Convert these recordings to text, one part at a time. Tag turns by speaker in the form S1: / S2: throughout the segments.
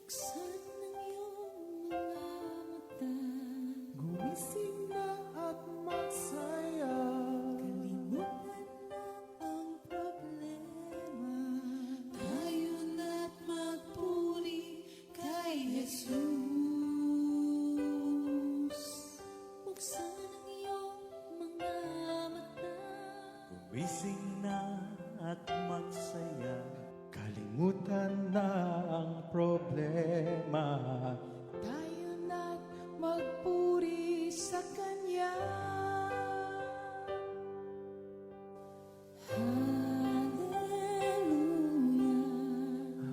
S1: Buksan ng iyong mga mata, gumising na at magsaya. Kalimutan na ang problema, tayo na't magpuri kay Jesus. Buksan ang iyong mga mata,
S2: Gumising na at magsaya. Kalimutan na ang problema.
S1: tayo na't magpuri sa Kanya.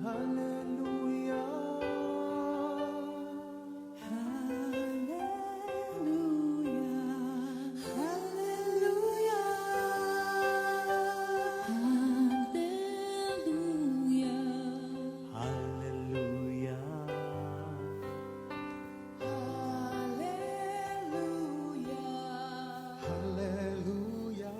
S1: Hallelujah,
S2: Hallelujah.
S1: hallelujah, hallelujah, hallelujah,
S2: Hallelujah.
S1: hallelujah.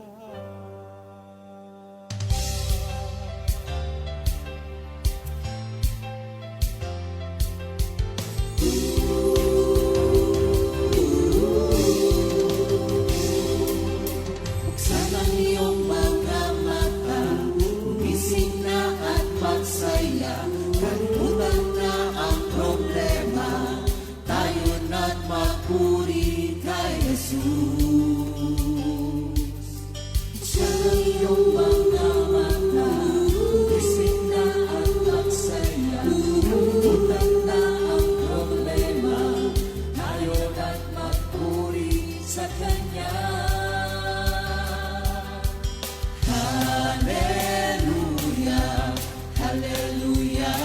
S1: Buksan ang iyong mga mata, gumising na at magsaya. Kalimutan na ang problema, tayo na't magpuri kay Jesus. Buksan ang iyong mga mata, gumising na at magsaya. Kalimutan na ang problema, tayo na't magpuri sa Kanya. Hallelujah, hallelujah,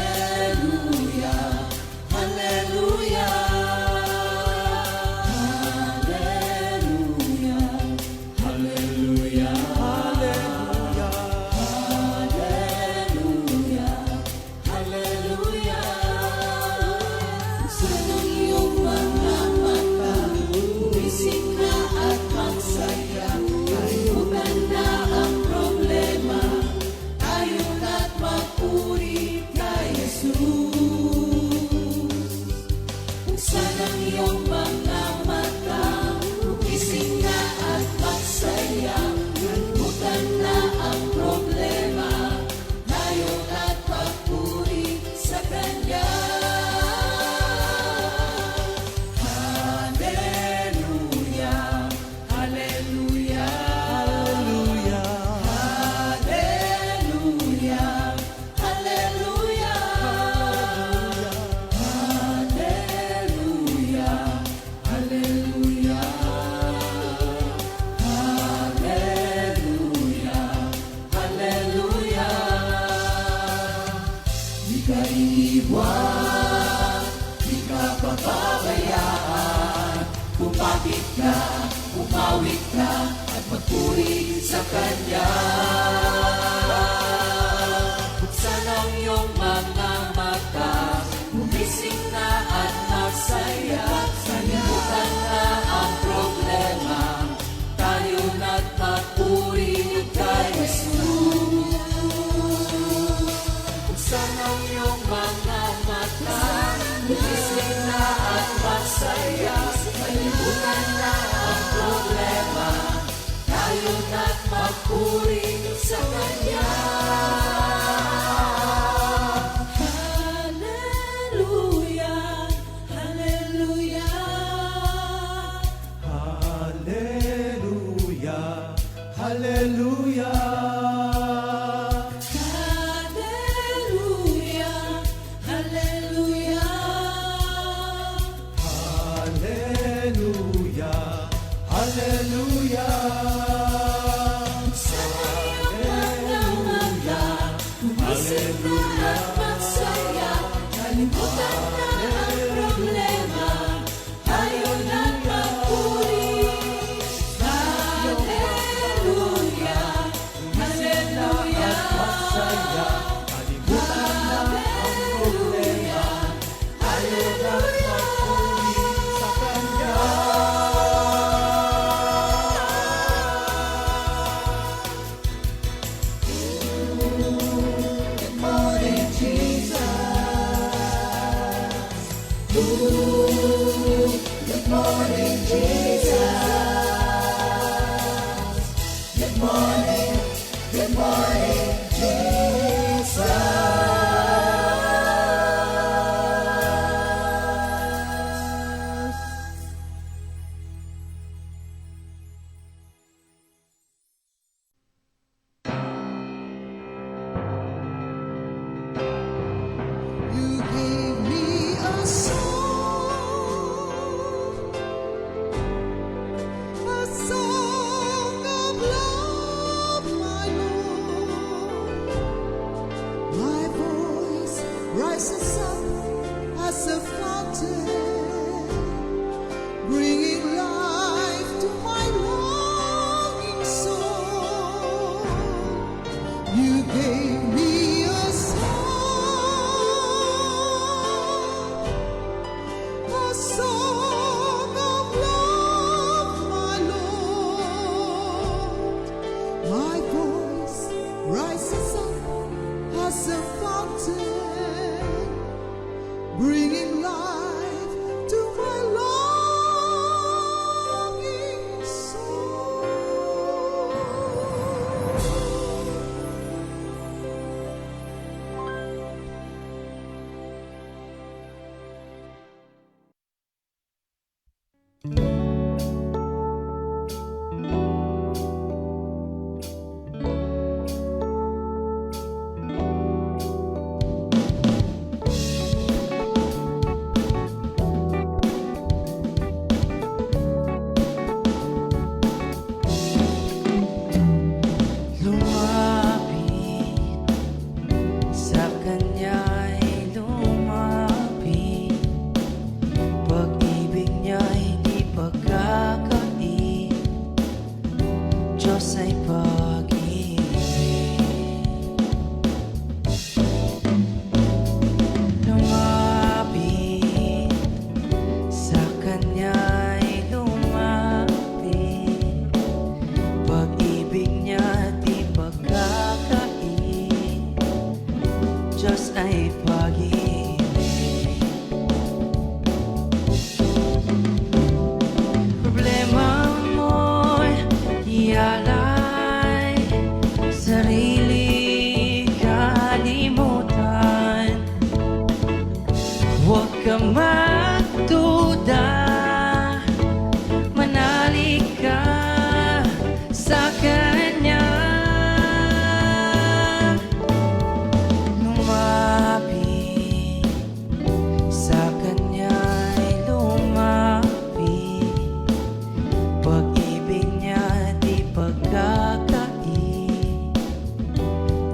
S1: hallelujah, hallelujah, hallelujah, hallelujah, hallelujah, hallelujah. Buksan ang iyong mga mata, gumising na at magsaya. Kalimutan na ang problema, tayo na't magpuri kay Jesus. Buksan ang iyong mga mata, gumising na at magsaya. Kalimutan na ang problema, tayo na't magpuri sa Kanya. Hallelujah, hallelujah, hallelujah, hallelujah, hallelujah, hallelujah, hallelujah, hallelujah. Di ka iiwan, di ka pababayaan. Kumapit ka, umawit ka, at magpuri sa Kanya. Buksan ang iyong mga mata, gumising na at magsaya. Kalimutan na ang problema, tayo na't magpuri kay Jesus. Buksan ang iyong mga mata, gumising na at magsaya. Kalimutan na ang problema, tayo na't magpuri sa Kanya. Hallelujah, hallelujah,
S2: Hallelujah. Hallelujah.
S1: hallelujah, hallelujah.
S2: Hallelujah. Hallelujah.
S1: Sa iyong mga mata, gumising na at magsaya. Kalimutan na ang problema, tayo na't magpuri. Good morning, Jesus.
S3: You gave me a song of love, my Lord. My voice rises up as a fountain, bringing life to my longing soul. You gave me a song of love, my Lord. My voice rises up as a fountain, bringing life to my longing soul.
S4: Lumapit sa kanya'y lumapit, pag-ibig niya'y di pagkakait, Diyos ay pag-ibig. Lumapit sa kanya'y lumapit, pag-ibig niya di pagkakait, Diyos ay pag-ibig. Problema mo'y ialay, sarili kalimutan, huwag ka magduda, manalig ka sa Kanya. Lumapit sa Kanya'y lumapit, pag-ibig niya di pagkakait,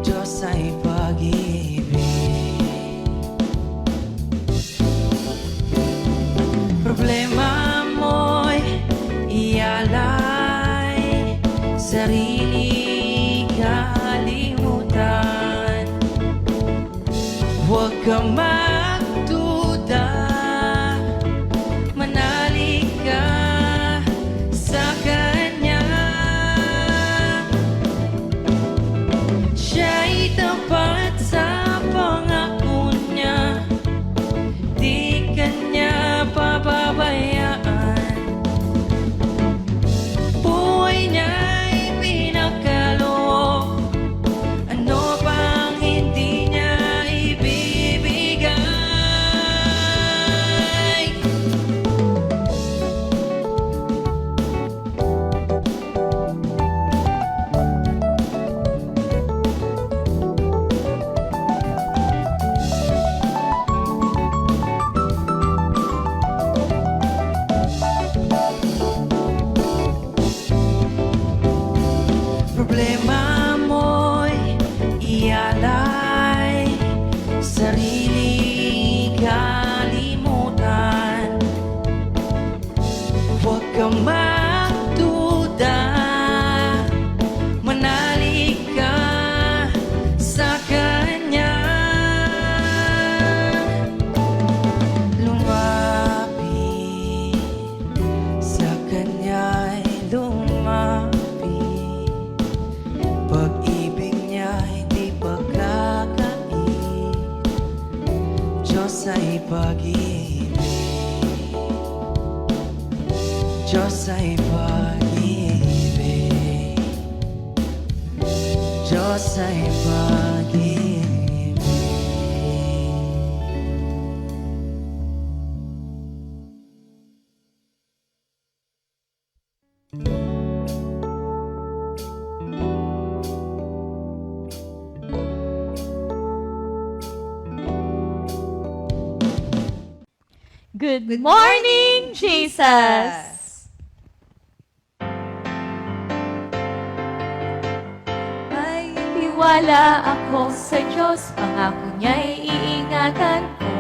S4: Diyos ay pag-ibig. Problema mo'y ialay, sarili kalimutan, huwag ka magduda, manalig ka sa Kanya. Siya'y tapat sa pangako niya, di Kanya pababayaan. Buhay niya'y pinakaloob, ano pang hindi niya ibibigay. Problema mo'y ialay, sarili kalimutan, huwag ka magduda, manalig ka sa Kanya. Lumapit sa Kanya'y lumapit, pag-ibig niya'y di pagkakait, Diyos ay pag-ibig. Diyos ay pag-ibig. Diyos ay pag-ibig.
S5: Good morning, Jesus! May tiwala ako sa Diyos, pangako niya'y iingatan ko.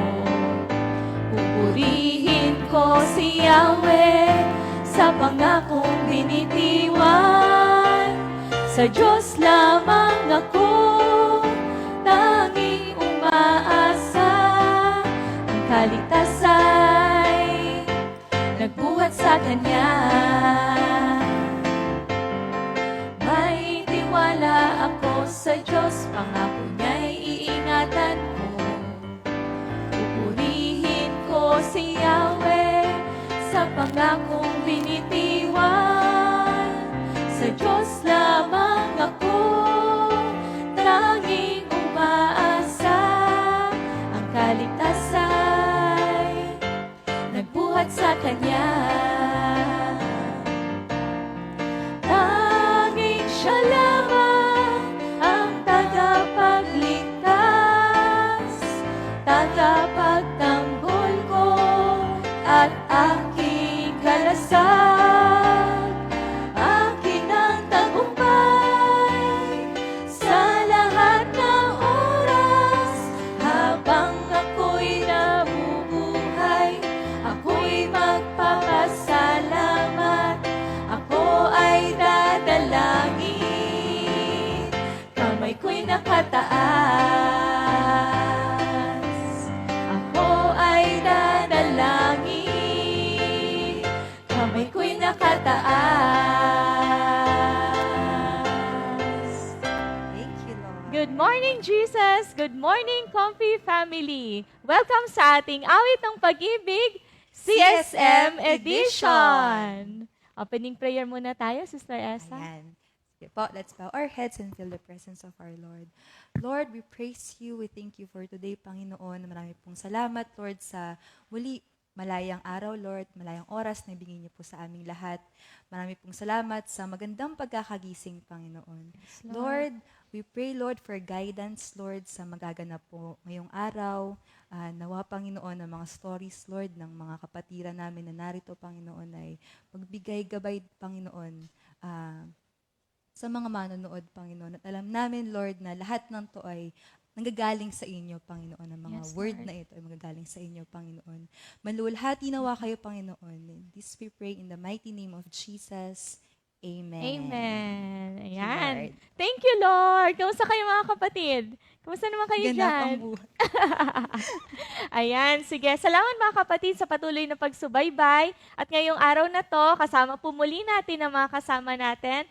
S5: Pupurihin ko si Yahweh sa pangakong binitiwan. Sa Diyos lamang ako tanging umaasa. Ang kaligtasa'y nagbuhat sa Kanya. May tiwala ako sa Diyos, pangako niya'y iingatan ko. Pupurihin ko si Yahweh sa pangakong binitiwan. Sa Diyos lamang ako tanging umaasa. Ang kaligtasa'y nagbuhat sa Kanya. Tanging Siya lamang ang tagapagligtas, tagapagtanggol ko at aking kalasag. Akin ang tagumpay sa lahat ng oras. Habang ako'y nabubuhay, ako'y magpapasalamat. Ako ay dadalangin, kamay ko'y nakataas. Ako ay dadalangin, kamay ko'y nakataas.
S6: Thank you, Lord.
S5: Good morning, Jesus! Good morning, Comfy Family! Welcome sa ating Awit ng Pag-ibig, CSM Edition! Opening prayer muna tayo, Sister Esa.
S6: Ayan. Sige po, let's bow our heads and feel the presence of our Lord. Lord, we praise you. We thank you for today, Panginoon. Marami pong salamat, Lord, sa muli malayang araw, Lord, malayang oras na ibigay niyo po sa aming lahat. Marami pong salamat sa magandang pagkakagising, Panginoon. Lord, we pray, Lord, for guidance, Lord, sa magaganap po ngayong araw. Nawa, Panginoon, ang mga stories, Lord, ng mga kapatiran namin na narito, Panginoon, ay magbigay gabay, Panginoon, sa mga manonood, Panginoon. At alam namin, Lord, na lahat ng to ay nanggagaling sa inyo, Panginoon. Ang mga
S5: Yes,
S6: word
S5: Lord.
S6: na ito ay magagaling sa inyo, Panginoon. Manluwalhati nawa kayo, Panginoon. And this we pray in the mighty name of Jesus. Amen.
S5: Amen.
S6: Thank you,
S5: Ayan.
S6: Lord.
S5: Thank you, Lord. Kamusta kayo, mga kapatid? Kamusta naman kayo
S6: Ganap
S5: dyan?
S6: ang buhay.
S5: Ayan, sige. Salamat mga kapatid sa patuloy na pagsubaybay. At ngayong araw na to, kasama po muli natin ang mga kasama natin,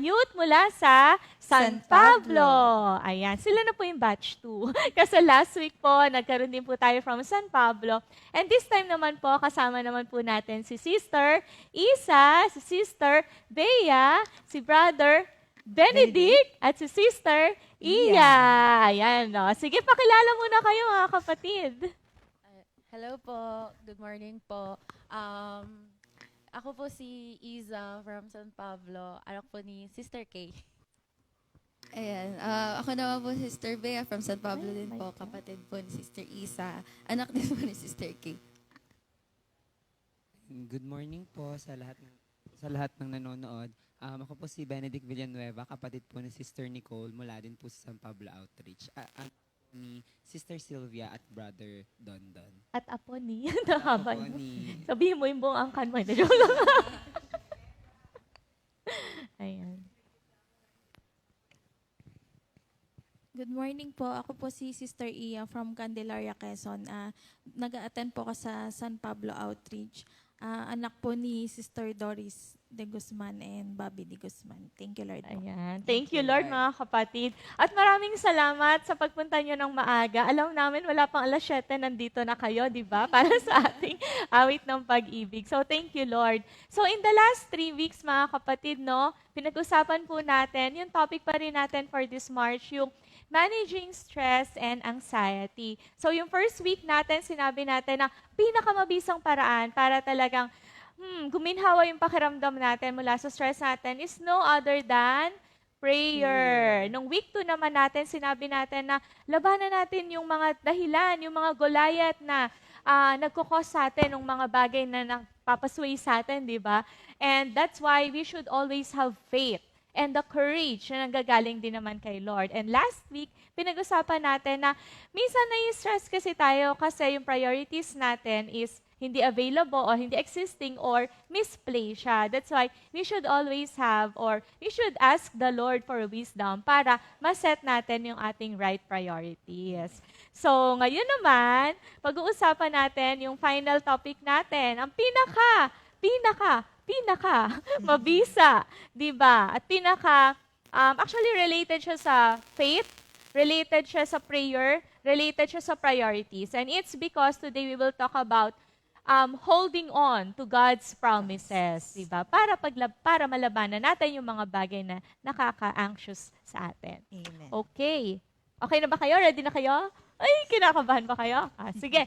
S5: youth mula sa San
S6: San
S5: Pablo.
S6: Pablo.
S5: Ayan, sila na po yung batch 2. Kasi last week po, nagkaroon din po tayo from San Pablo. And this time naman po, kasama naman po natin si Sister Isa, si Sister Bea, si Brother Benedict, at si Sister Iya. Ayan, no. Sige, pakilala muna kayo mga kapatid.
S7: Hello po. Good morning po. Ako po si Iza from San Pablo. Anak po ni Sister Kay.
S8: Ayan, ako naman po Sister Bea from San Pablo din po, kapatid po ni Sister Isa, anak din po ni Sister Kay.
S9: Good morning po sa lahat ng nanonood. Ako po si Benedict Villanueva, kapatid po ni Sister Nicole mula din po sa San Pablo Outreach. Ni Sister Sylvia at Brother Dondon.
S5: At apo ni. Nakaba
S9: Ako
S5: yun.
S9: ni
S5: Sabihin mo yung buong angkan mo. Joke lang. Ayan.
S10: Good morning po. Ako po si Sister Iya from Candelaria, Quezon. Nag-a-attend po ako sa San Pablo Outreach. Anak po ni Sister Doris De Guzman and Bobby De Guzman. Thank you, Lord. po.
S5: Ayan. Thank you, Lord, mga kapatid. At maraming salamat sa pagpunta nyo ng maaga. Alam namin, wala pang alas 7, nandito na kayo, di ba? Para sa ating awit ng pag-ibig. So, thank you, Lord. So, in the last 3 weeks, mga kapatid, no, pinag-usapan po natin, yung topic pa rin natin for this March, yung managing stress and anxiety. So, yung first week natin, sinabi natin na pinakamabisang paraan para talagang guminhawa yung pakiramdam natin mula sa stress natin is no other than prayer. Nung week 2 naman natin, sinabi natin na labanan natin yung mga dahilan, yung mga Goliath na nagkukos sa atin ng mga bagay na nagpapasway sa atin, di ba? And that's why we should always have faith and the courage na nanggagaling din naman kay Lord. And last week, pinag-usapan natin na minsan na-stress kasi tayo kasi yung priorities natin is hindi available or hindi existing or misplaced siya. That's why we should always have or we should ask the Lord for wisdom para ma-set natin yung ating right priorities. So, ngayon naman, pag-uusapan natin yung final topic natin, ang pinaka mabisa, di ba? At actually related siya sa faith, related siya sa prayer, related siya sa priorities. And it's because today we will talk about holding on to God's promises, di ba? Para malabanan natin yung mga bagay na nakaka-anxious sa atin.
S6: Amen.
S5: Okay. Okay na ba kayo? Ready na kayo? Ay, kinakabahan ba kayo? Sige.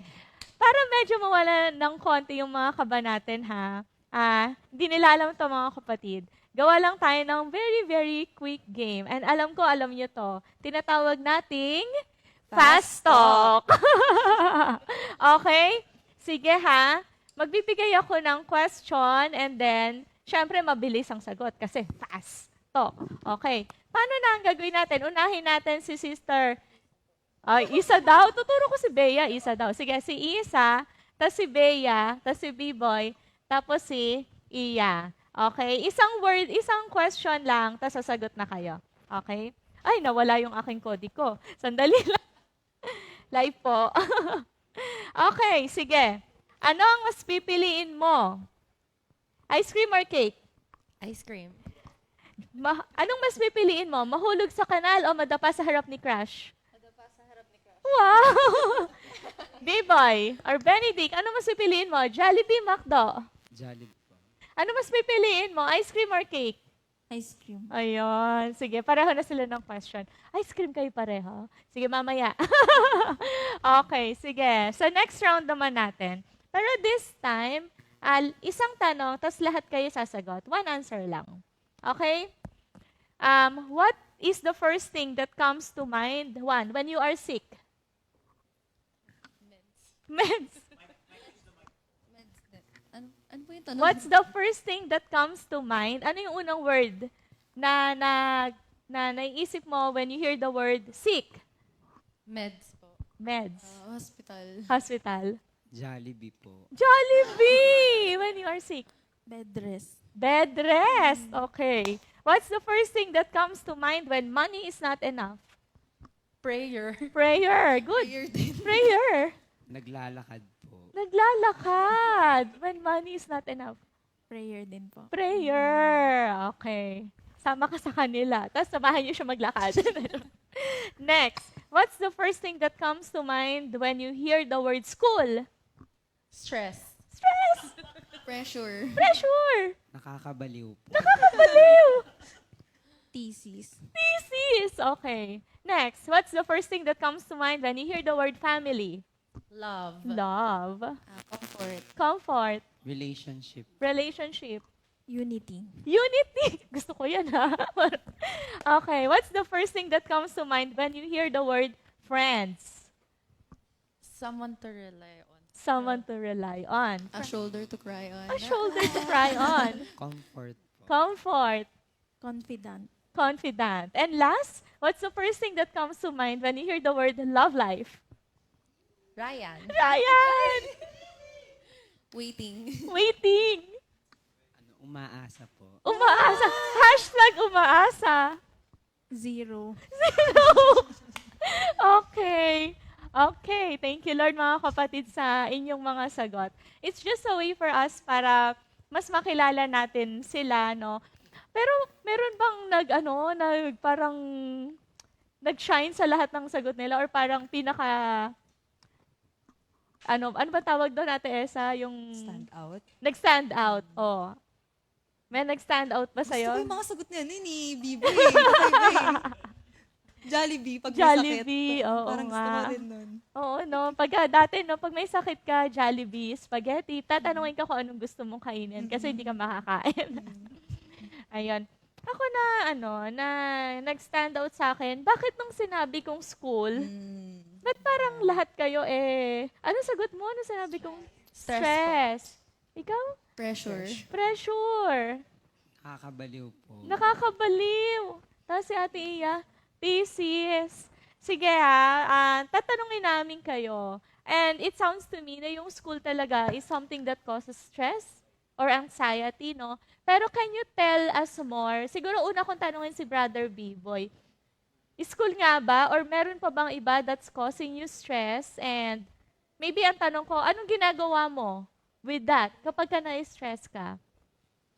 S5: Para medyo mawala ng konti yung mga kaba natin, ha? Hindi nila alam ito, mga kapatid. Gawa lang tayo ng very, very quick game. And alam nyo to. Tinatawag nating Fast Talk. Okay? Sige ha, magbibigay ako ng question and then, syempre mabilis ang sagot kasi fast talk. Okay, paano na ang gagawin natin? Unahin natin si Sister. Isa daw. Tuturo ko si Bea, Isa daw. Sige, si Isa, tas si Bea, tas si B-Boy, tapos si Iya. Okay, isang question lang, tas sasagot na kayo. Okay? Ay, nawala yung aking kodiko. Sandali lang. Live po. Okay, sige. Ano ang mas pipiliin mo? Ice cream or cake?
S7: Ice cream.
S5: Anong mas pipiliin mo? Mahulog sa kanal o madapa sa harap ni Crush? Madapa sa harap ni Crush. Wow! B-Boy or Benedict, ano mas pipiliin mo? Jollibee, McDo?
S9: Jollibee po.
S5: Ano mas pipiliin mo? Ice cream or cake?
S10: Ice cream.
S5: Ayun. Sige, pareho na sila ng question. Ice cream kayo pareho? Sige, mamaya. Okay, sige. So, next round naman natin. Pero this time, isang tanong, tapos lahat kayo sasagot. One answer lang. Okay? What is the first thing that comes to mind, when you are sick? Meds.
S8: Ano po yung tanong?
S5: What's the first thing that comes to mind? Ano yung unang word na naiisip mo when you hear the word sick?
S7: Meds po.
S5: Meds.
S8: Hospital.
S5: Hospital.
S9: Jollibee po.
S5: Jollibee! When you are sick.
S10: Bed rest.
S5: Bed rest. Okay. What's the first thing that comes to mind when money is not enough?
S7: Prayer.
S5: Prayer. Good.
S8: Prayer din.
S5: Prayer.
S9: Naglalakad po.
S5: Naglalakad. When money is not enough.
S10: Prayer din po.
S5: Prayer. Okay. Sama ka sa kanila. Tapos samahan niyo siya maglakad. Next. What's the first thing that comes to mind when you hear the word school?
S7: Stress.
S5: Stress.
S8: Pressure.
S5: Pressure.
S9: Nakakabaliw po.
S5: Nakakabaliw.
S10: Thesis.
S5: Thesis. Okay. Next. What's the first thing that comes to mind when you hear the word family?
S7: Love.
S5: Love.
S8: Comfort.
S5: Comfort.
S9: Relationship.
S5: Relationship.
S10: Unity.
S5: Unity. Gusto ko yan, ha? Okay. What's the first thing that comes to mind when you hear the word friends?
S7: Someone to rely on.
S5: Someone to rely on.
S8: A shoulder to cry on.
S5: A shoulder to cry on.
S9: Comfort po.
S5: Comfort.
S10: Confident.
S5: Confident. And last, what's the first thing that comes to mind when you hear the word love life?
S7: Ryan.
S5: Ryan!
S8: Waiting.
S5: Waiting.
S9: Umaasa po.
S5: Umaasa. Hashtag umaasa.
S10: Zero.
S5: Okay. Okay. Thank you, Lord, mga kapatid, sa inyong mga sagot. It's just a way for us para mas makilala natin sila, no? Pero meron bang parang nag-shine sa lahat ng sagot nila or parang ano ba tawag doon, Ate Esa? Yung
S6: Stand out.
S5: nag-stand out. Oh. May nag-stand out ba
S6: Gusto
S5: sa'yo?
S6: ko yung mga sagot niya ni Bibo eh. Kakaiba eh. Jollibee, pag may sakit.
S5: Jollibee, oo
S6: Parang gusto
S5: nga.
S6: ko rin nun.
S5: Oo, no. Dati, no, pag may sakit ka, Jollibee, spaghetti, tatanungin ka kung anong gusto mong kainin kasi hindi ka makakain. Ayun. Ako na nag-stand out sa akin, bakit nung sinabi kong school, ba't parang lahat kayo ano sagot mo? Ano sinabi kong stress? Ikaw?
S8: Pressure.
S5: Pressure.
S9: Nakakabaliw po.
S5: Nakakabaliw. Tapos si Ate Iya, thesis. Sige tatanungin namin kayo. And it sounds to me na yung school talaga is something that causes stress or anxiety, no? Pero can you tell us more? Siguro una kong tanungin si Brother B-Boy. School nga ba? Or meron pa bang iba that's causing you stress? And maybe ang tanong ko, anong ginagawa mo with that kapag ka na-stress ka?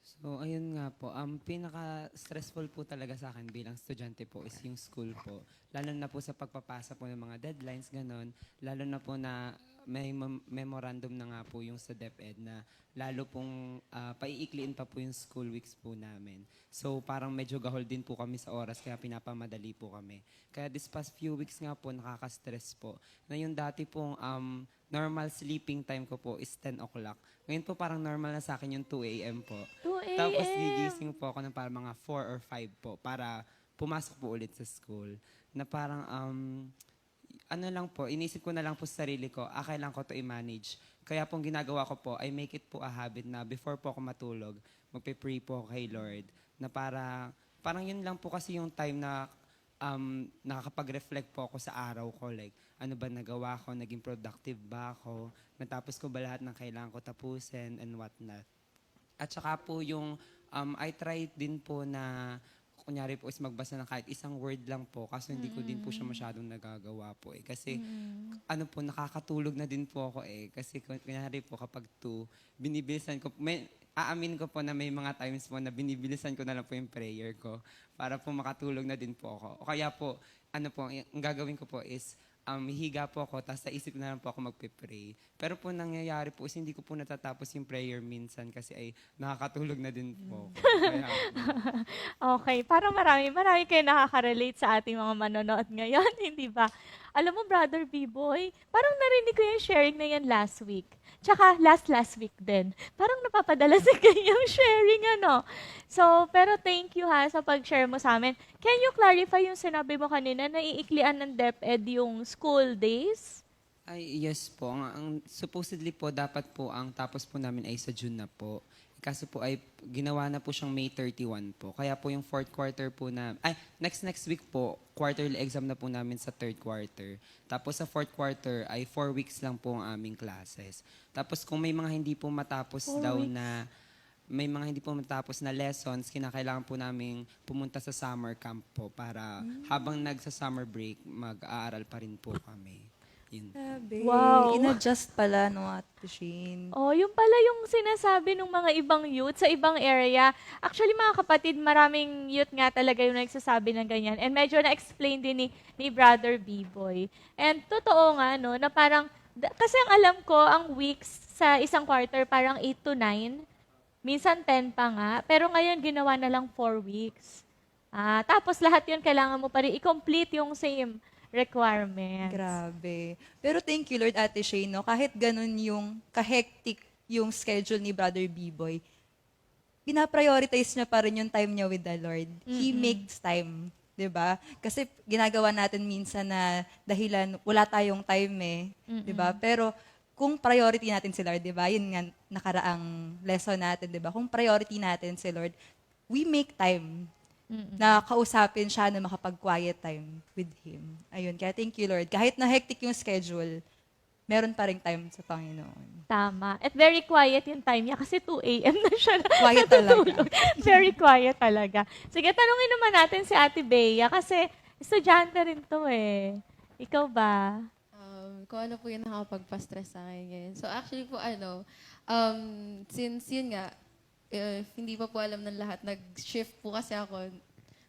S9: So, ayun nga po. Pinaka-stressful po talaga sa akin bilang estudyante po is yung school po. Lalo na po sa pagpapasa po ng mga deadlines, ganon. Lalo na po na may memorandum na nga po yung sa DepEd na lalo pong paiikliin pa po yung school weeks po namin. So, parang medyo gahol din po kami sa oras kaya pinapamadali po kami. Kaya this past few weeks nga po, nakaka-stress po. Na yung dati pong normal sleeping time ko po is 10 o'clock. Ngayon po parang normal na sa akin yung 2 a.m. po.
S5: 2 a.m.
S9: Tapos gigising po ako ng parang mga 4 or 5 po para pumasok po ulit sa school. Na parang, ano lang po, inisip ko na lang po sa sarili ko, kailangan ko to i-manage. Kaya pong ginagawa ko po, I make it po a habit na before po ako matulog, magpe-pray po ako kay Lord. Na parang yun lang po kasi yung time na nakakapag-reflect po ako sa araw ko. Like, ano ba nagawa ko? Naging productive ba ako? Natapos ko ba lahat ng kailangan ko tapusin and whatnot? At saka po yung, I tried din po na, kunyari po is magbasa ng kahit isang word lang po, kaso hindi ko din po siya masyadong nagagawa po eh. Kasi, ano po, nakakatulog na din po ako eh. Kasi kunyari po kapag 2, binibilisan ko, aamin ko po na may mga times po na binibilisan ko na lang po yung prayer ko para po makatulog na din po ako. O kaya po, ano po, ang gagawin ko po is, higa po ako, tapos sa isip na lang po ako magpe-pray. Pero po nangyayari po is hindi ko po natatapos yung prayer minsan kasi ay nakakatulog na din po. Kaya,
S5: Okay, parang marami kayo nakaka-relate sa ating mga manonood ngayon, hindi ba? Alam mo, Brother B-Boy, parang narinig ko yung sharing na yan last week. Tsaka last week din. Parang napapadala sa kanyang sharing, ano. So, pero thank you sa pag-share mo sa amin. Can you clarify yung sinabi mo kanina na iiklian ng DepEd yung school days?
S9: ay, yes po. Supposedly po, dapat po ang tapos po namin ay sa June na po. Kaso po ay ginawa na po siyang May 31 po. Kaya po yung fourth quarter po na, next week po, quarterly exam na po namin sa third quarter. Tapos sa fourth quarter ay 4 weeks lang po ang aming classes. Tapos kung may mga hindi po matapos may mga hindi po matapos na lessons, kinakailangan po namin pumunta sa summer camp po para habang nagsa-summer break, mag-aaral pa rin po kami. Yun.
S6: Grabe.
S5: Wow.
S6: In-adjust pala, no, Ate Shane.
S5: Oh, yung pala yung sinasabi ng mga ibang youth sa ibang area. Actually, mga kapatid, maraming youth nga talaga yung nagsasabi ng ganyan. And medyo na-explain din ni Brother B-Boy. And totoo nga, no, na parang, kasi ang alam ko, ang weeks sa isang quarter, parang 8 to 9. Minsan 10 pa nga. Pero ngayon, ginawa na lang 4 weeks. Tapos lahat yun, kailangan mo pa rin i-complete yung same requirements.
S6: Grabe. Pero thank you, Lord, Ate Shane, no? Kahit ganun yung kahektik yung schedule ni Brother B-Boy, pinaprioritize niya pa rin yung time niya with the Lord. He makes time. 'Di ba? Kasi ginagawa natin minsan na dahilan wala tayong time eh, 'di ba? Pero kung priority natin si Lord, 'di ba? Yun nga nakaraang lesson natin, 'di ba? Kung priority natin si Lord, we make time na kausapin siya na makapag-quiet time with Him. Ayun, kaya thank you, Lord. Kahit na hectic yung schedule, meron pa rin time sa Panginoon.
S5: Tama. At very quiet yung time niya kasi 2 a.m. na siya
S6: Quiet
S5: natutulog.
S6: talaga.
S5: Very quiet talaga. Sige, tanungin naman natin si Ate Bea kasi estudyante rin to eh. Ikaw ba?
S8: Kung ano po yung nakapagpa-stress sa akin ngayon. So actually po since yun nga, if hindi pa po alam ng lahat, nag-shift po kasi ako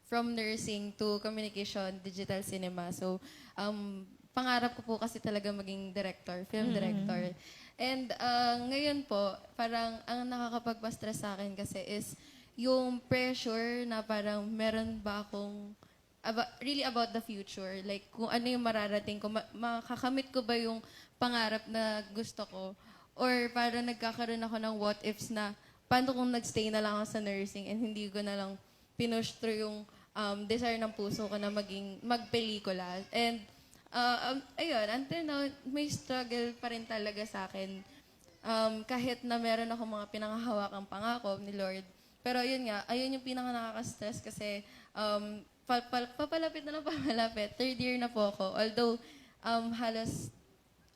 S8: from nursing to communication, digital cinema. So, pangarap ko po kasi talaga maging director, film director. And ngayon po, parang ang nakakapagpa-stress sa akin kasi is yung pressure na parang meron ba akong really about the future. Like, kung ano yung mararating ko, makakamit ko ba yung pangarap na gusto ko? Or parang nagkakaroon ako ng what ifs na, paano kung nagstay na lang ako sa nursing and hindi ko na lang pinush through yung desire ng puso ko na magpelikula. And, ayun, until now, may struggle pa rin talaga sa akin. Kahit na meron ako mga pinanghahawakang pangako ni Lord. Pero yun nga, ayun yung pinaka nakaka-stress kasi papalapit na lang papalapit. Third year na po ako. Although, halos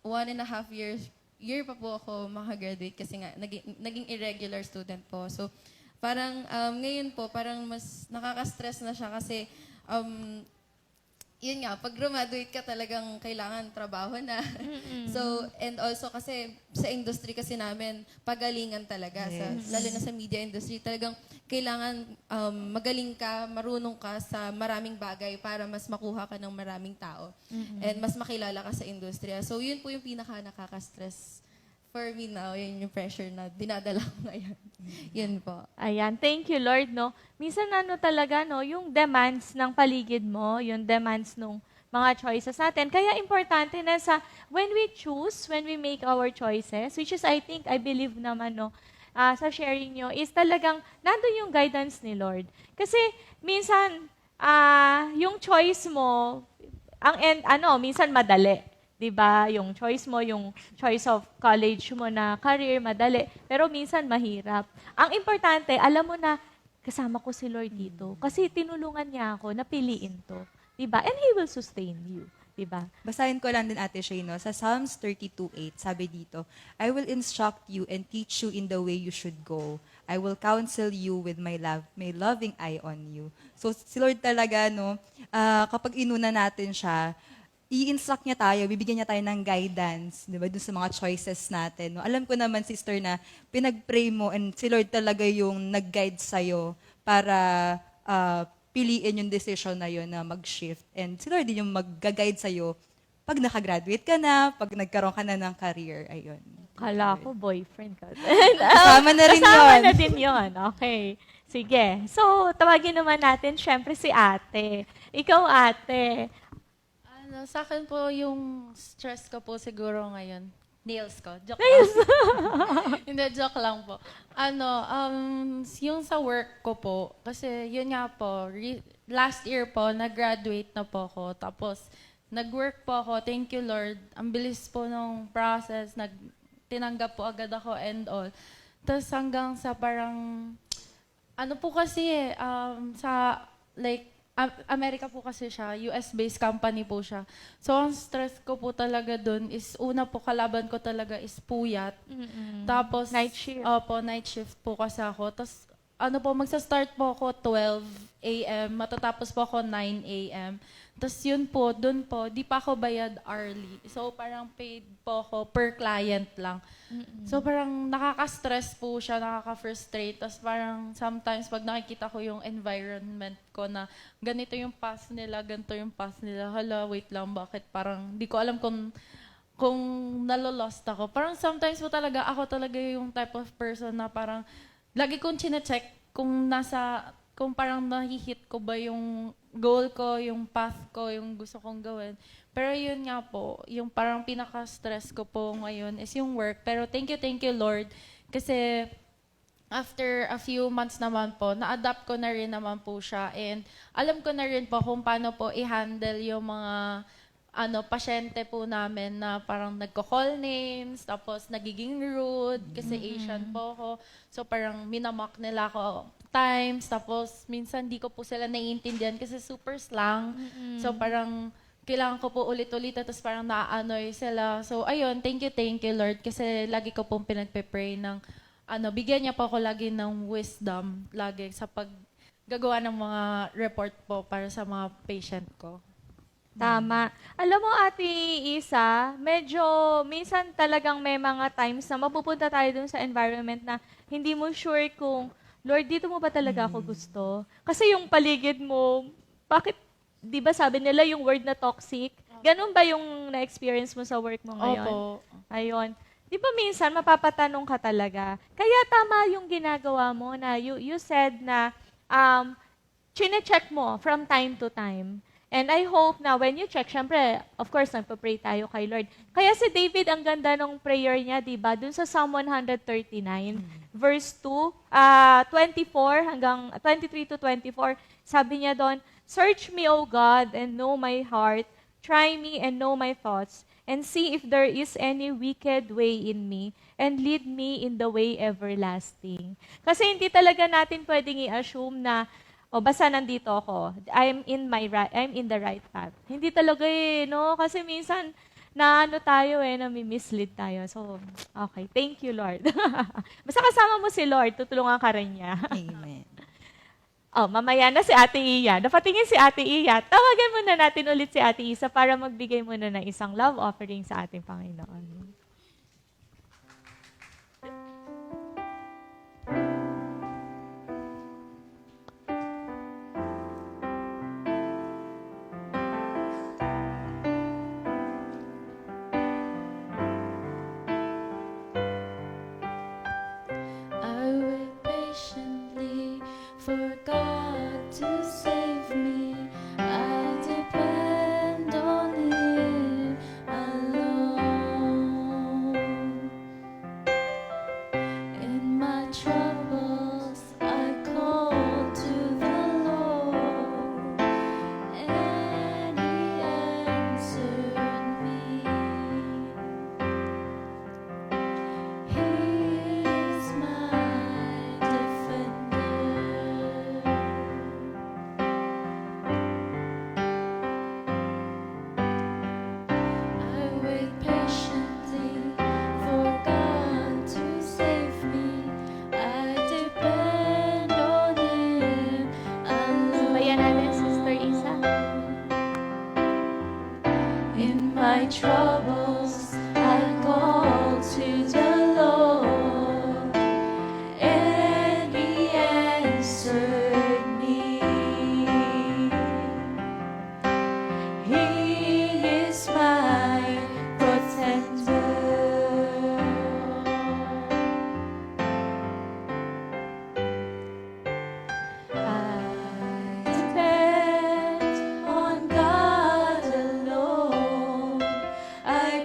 S8: 1.5 year pa po ako makagraduate kasi nga, naging irregular student po. So, parang ngayon po, parang mas nakaka-stress na siya kasi, yun nga, pag graduate ka talagang kailangan trabaho na. So, and also kasi sa industry kasi namin, pagalingan talaga. Lalo na sa media industry, talagang kailangan magaling ka, marunong ka sa maraming bagay para mas makuha ka ng maraming tao. And mas makilala ka sa industriya. So, yun po yung pinaka nakaka-stress for me now. Yun yung pressure na dinadala ko ngayon. Yun po.
S5: Ayan, thank you Lord, no. Minsan talaga, no, yung demands ng paligid mo, yung demands ng mga choices natin. Kaya importante na when we make our choices, which is I believe naman, no, sa sharing nyo, is talagang nandun yung guidance ni Lord. Kasi minsan, yung choice mo, minsan madali. 'Di ba? Yung choice mo, yung choice of college mo na career, madali. Pero minsan mahirap. Ang importante, alam mo na kasama ko si Lord dito. Kasi tinulungan niya ako na piliin to. 'Di ba? And He will sustain you. 'Di ba?
S6: Basahin ko lang din, Ate Shay, no? Sa Psalms 32:8, sabi dito, I will instruct you and teach you in the way you should go. I will counsel you with my loving eye on you. So, si Lord talaga, no, kapag inuna natin siya, i-instruct niya tayo, bibigyan niya tayo ng guidance, di ba, dun sa mga choices natin. No? Alam ko naman, sister, na pinag-pray mo and si Lord talaga yung nag-guide sa'yo para piliin yung decision na yun na mag-shift. And si Lord din yung mag-guide sa'yo pag nakagraduate ka na, pag nagkaroon ka na ng career. Ayun.
S5: Kala ko boyfriend ka.
S6: Kasama na rin
S5: Kasama
S6: yun.
S5: na din yun. Okay. Sige. So, tawagin naman natin, syempre, si ate. Ikaw, ate.
S7: Sa akin po, yung stress ko po siguro ngayon, nails ko. Joke lang. Hindi, joke lang po. Yung sa work ko po, kasi yun nga po, last year po, nag-graduate na po ako. Tapos, nag-work po ako. Thank you, Lord. Ang bilis po ng process. Tinanggap po agad ako and all. Tapos hanggang sa parang, po kasi sa, like, Amerika po kasi siya, US-based company po siya. So, ang stress ko po talaga dun is, una po kalaban ko talaga is puyat. Tapos,
S5: Night shift.
S7: Opo, night shift po kasi ako. Tapos, magsa-start po ako 12 a.m., matatapos po ako 9 a.m. Tapos yun po, dun po, di pa ako bayad hourly. So, parang paid po ako per client lang. So, parang nakaka-stress po siya, nakaka-frustrate. Tapos parang sometimes pag nakikita ko yung environment ko na ganito yung path nila, ganito yung path nila, hala, wait lang, bakit parang di ko alam kung nalolost ako. Parang sometimes po talaga, ako talaga yung type of person na parang lagi kong chine-check kung parang nahihit ko ba yung goal ko, yung path ko, yung gusto kong gawin. Pero yun nga po, yung parang pinaka-stress ko po ngayon is yung work. Pero thank you Lord. Kasi after a few months naman po, na-adapt ko na rin naman po siya. And alam ko na rin po kung paano po i-handle yung mga pasyente po namin na parang nagko-call names, tapos nagiging rude kasi Asian po ako. So parang minamock nila ako times, tapos minsan di ko po sila naiintindihan kasi super slang. So parang kailangan ko po ulit-ulit, tapos parang na-annoy sila. So ayun, thank you Lord, kasi lagi ko pong pinagpe-pray ng bigyan niya po ako lagi ng wisdom lagi sa paggagawa ng mga report po para sa mga patient ko.
S5: Tama. Alam mo, Ate Isa, medyo minsan talagang may mga times na mapupunta tayo dun sa environment na hindi mo sure kung, Lord, dito mo ba talaga ako gusto? Kasi yung paligid mo, bakit, di ba sabi nila yung word na toxic? Ganun ba yung na-experience mo sa work mo ngayon?
S7: Opo.
S5: Ayun. Di ba minsan mapapatanong ka talaga? Kaya tama yung ginagawa mo na you said na chine-check mo from time to time. And I hope na when you check, syempre, of course, nagpa-pray tayo kay Lord. Kaya si David, ang ganda ng prayer niya, di ba? Dun sa Psalm 139, verse 2, 24 hanggang 23 to 24, sabi niya doon, "Search me, O God, and know my heart. Try me and know my thoughts, and see if there is any wicked way in me, and lead me in the way everlasting." Kasi hindi talaga natin pwedeng i-assume na, basta nandito ako. I'm in the right path. Hindi talaga no? Kasi minsan, tayo nami-mislead tayo. So, okay. Thank you, Lord. Basta kasama mo si Lord, tutulungan ka rin niya.
S6: Amen.
S5: Mamaya na si Ate Iya. Napatingin si Ate Iya. Tawagan muna natin ulit si Ate Isa para magbigay muna ng isang love offering sa ating Panginoon.
S7: I wait patiently for God to save me. I depend on Him alone. In my troubles, I call to the Lord, and He answered me. He is my defender. I wait patiently for God to save me. I depend on Him alone.
S5: Sabayan natin, Sister Isa.
S7: In my troubles, I call to the Lord, and He answered me. He is my protector. I depend on God alone. I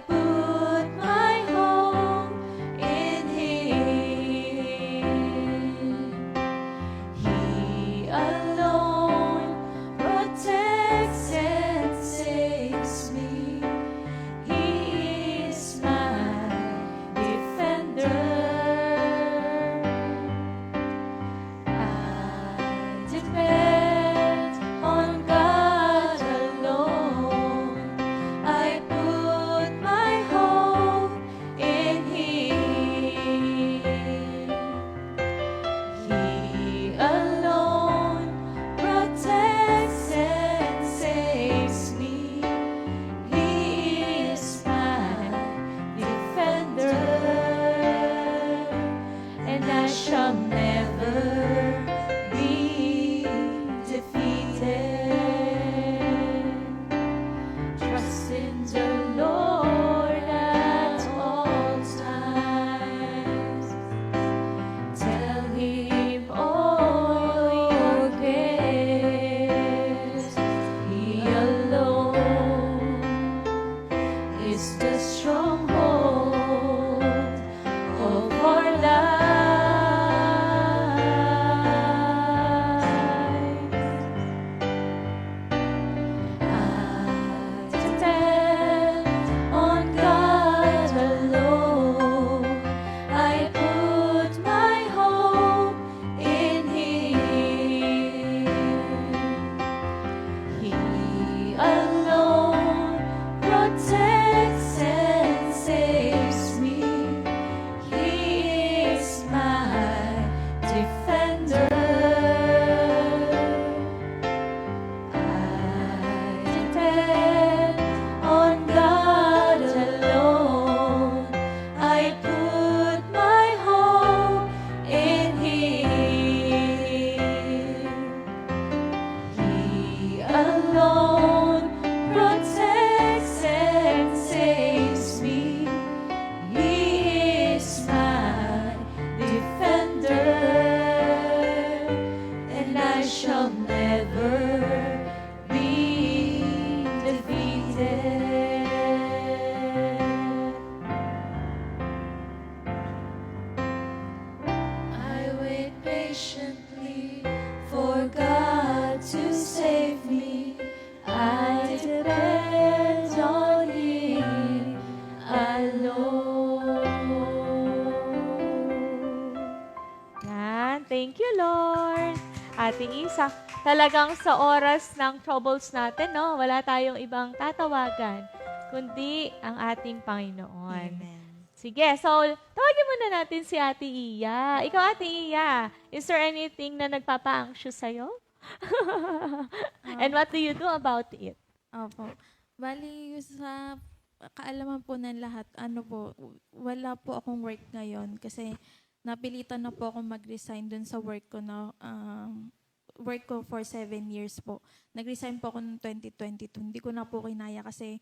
S5: Ate Isa. Talagang sa oras ng troubles natin, no, wala tayong ibang tatawagan, kundi ang ating Panginoon.
S6: Amen.
S5: Sige, so tawagin muna natin si Ate Iya. Ikaw, Ate Iya, is there anything na nagpapa-anxious sa'yo? And what do you do about it?
S10: Opo. Bali, sa kaalaman po ng lahat, wala po akong work ngayon kasi napilitan na po akong mag-resign dun sa work ko na work ko for 7 years po. Nag-resign po ako noong 2022. Hindi ko na po kinaya kasi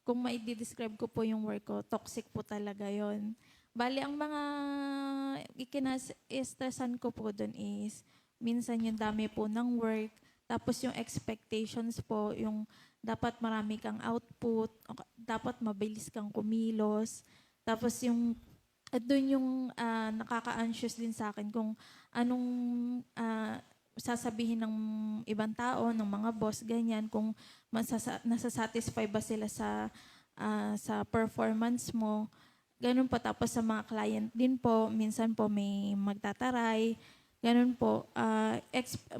S10: kung ma-describe ko po yung work ko, toxic po talaga yon. Bali, ang mga ikinas-estresan ko po dun is minsan yung dami po ng work, tapos yung expectations po, yung dapat marami kang output, dapat mabilis kang kumilos, tapos yung at doon yung nakaka-anxious din sa akin kung anong sasabihin ng ibang tao, ng mga boss, ganyan, kung nasasatisfy ba sila sa performance mo. Ganun po. Tapos sa mga client din po, minsan po may magtataray. Ganun po.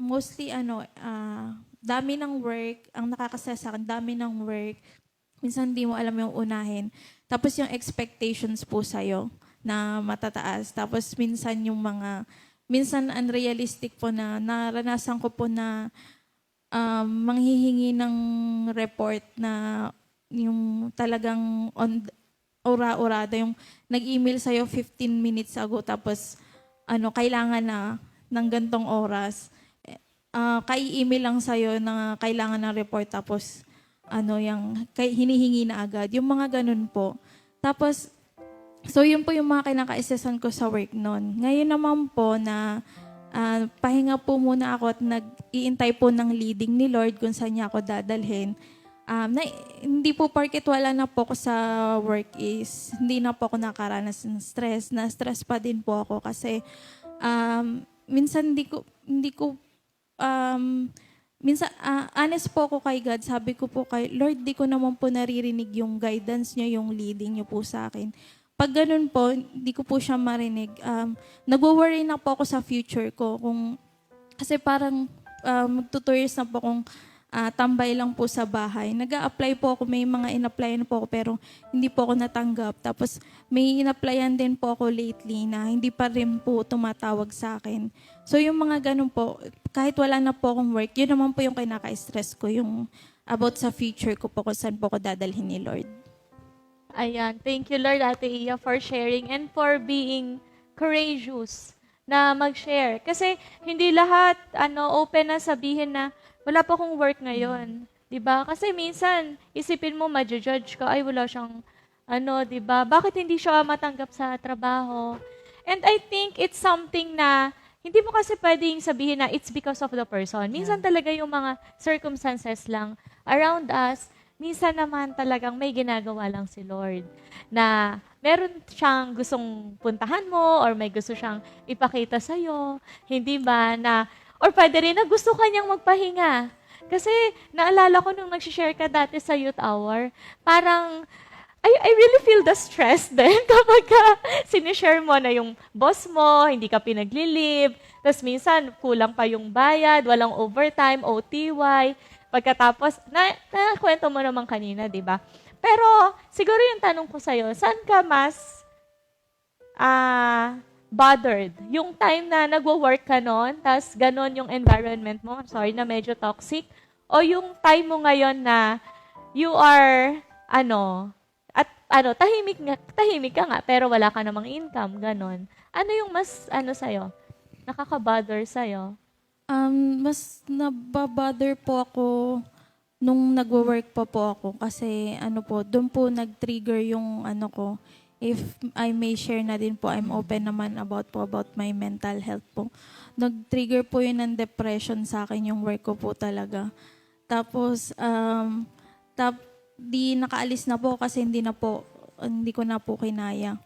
S10: Mostly, dami ng work. Ang nakakasaya sa akin, dami ng work. Minsan di mo alam yung unahin. Tapos yung expectations po sa'yo na matataas. Tapos minsan unrealistic po na naranasan ko po na manghihingi ng report na yung talagang ora-orada, yung nag-email sa'yo 15 minutes ago tapos kailangan na ng gantong oras. Kai-email lang sa'yo na kailangan ng report tapos hinihingi na agad. Yung mga ganun po. Tapos, so yun po yung mga kinaka-assessan ko sa work noon. Ngayon naman po na pahinga po muna ako at nag-iintay po ng leading ni Lord kung saan niya ako dadalhin. Hindi po porket wala na po ako sa work is hindi na po ako nakaranas ng stress. Na-stress pa din po ako kasi minsan minsan honest po ako kay God. Sabi ko po kay Lord, di ko naman po naririnig yung guidance niyo, yung leading niyo po sa akin. Pag ganun po, hindi ko po siya marinig. Nag-worry na po ako sa future ko. Kasi parang magto 2 years na po kung tambay lang po sa bahay. Nag-a-apply po ako, may mga in-applyan po ako pero hindi po ako natanggap. Tapos may in-applyan din po ako lately na hindi pa rin po tumatawag sa akin. So yung mga ganun po, kahit wala na po akong work, yun naman po yung kinaka-stress ko, yung about sa future ko po kung saan po ako dadalhin ni Lord.
S5: Ayan. Thank you, Lord, Ate Iya, for sharing and for being courageous na mag-share. Kasi hindi lahat open na sabihin na wala pa akong work ngayon. Diba? Kasi minsan, isipin mo, ma-judge ka, ay wala siyang, diba? Bakit hindi siya matanggap sa trabaho? And I think it's something na hindi mo kasi pwedeng sabihin na it's because of the person. Minsan talaga yung mga circumstances lang around us, minsan naman talagang may ginagawa lang si Lord na meron siyang gustong puntahan mo or may gusto siyang ipakita sa'yo. Hindi ba na, or pwede rin na gusto kanyang magpahinga. Kasi naalala ko nung nag-share ka dati sa youth hour, parang I really feel the stress din kapag sinishare mo na yung boss mo, hindi ka pinaglilib, tapos minsan kulang pa yung bayad, walang overtime, OTY. Pagkatapos, nakwento mo naman kanina, di ba? Pero, siguro yung tanong ko sa'yo, saan ka mas bothered? Yung time na nagwo-work ka noon, tas ganon yung environment mo, sorry na medyo toxic, o yung time mo ngayon na you are, tahimik ka nga, pero wala ka namang income, ganon. Ano yung mas, sa'yo? Nakaka-bother sa'yo?
S10: Mas nababother po ako nung nagwo-work pa po ako kasi doon po nag-trigger yung ko. If I may share na din po, I'm open naman about my mental health po. Nag-trigger po yun ng depression sa akin yung work ko po talaga. Tapos, di nakaalis na po kasi hindi ko na po kinaya.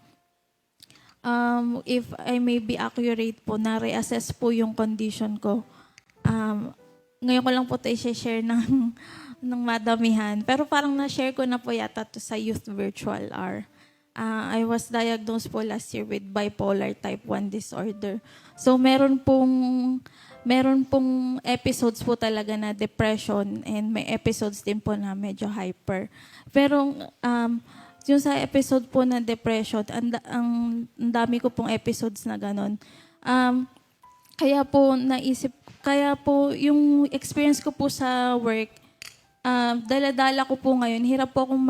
S10: If I may be accurate po, na-reassess po yung condition ko. Ngayon ko lang po ito i-share ng madamihan. Pero parang na-share ko na po yata to sa Youth Virtual Hour. I was diagnosed po last year with bipolar type 1 disorder. So meron pong meron pong episodes po talaga na depression and may episodes din po na medyo hyper. Pero yung sa episode po na depression, ang dami ko pong episodes na ganun. Kaya po yung experience ko po sa work, dala-dala ko po ngayon, hirap po akong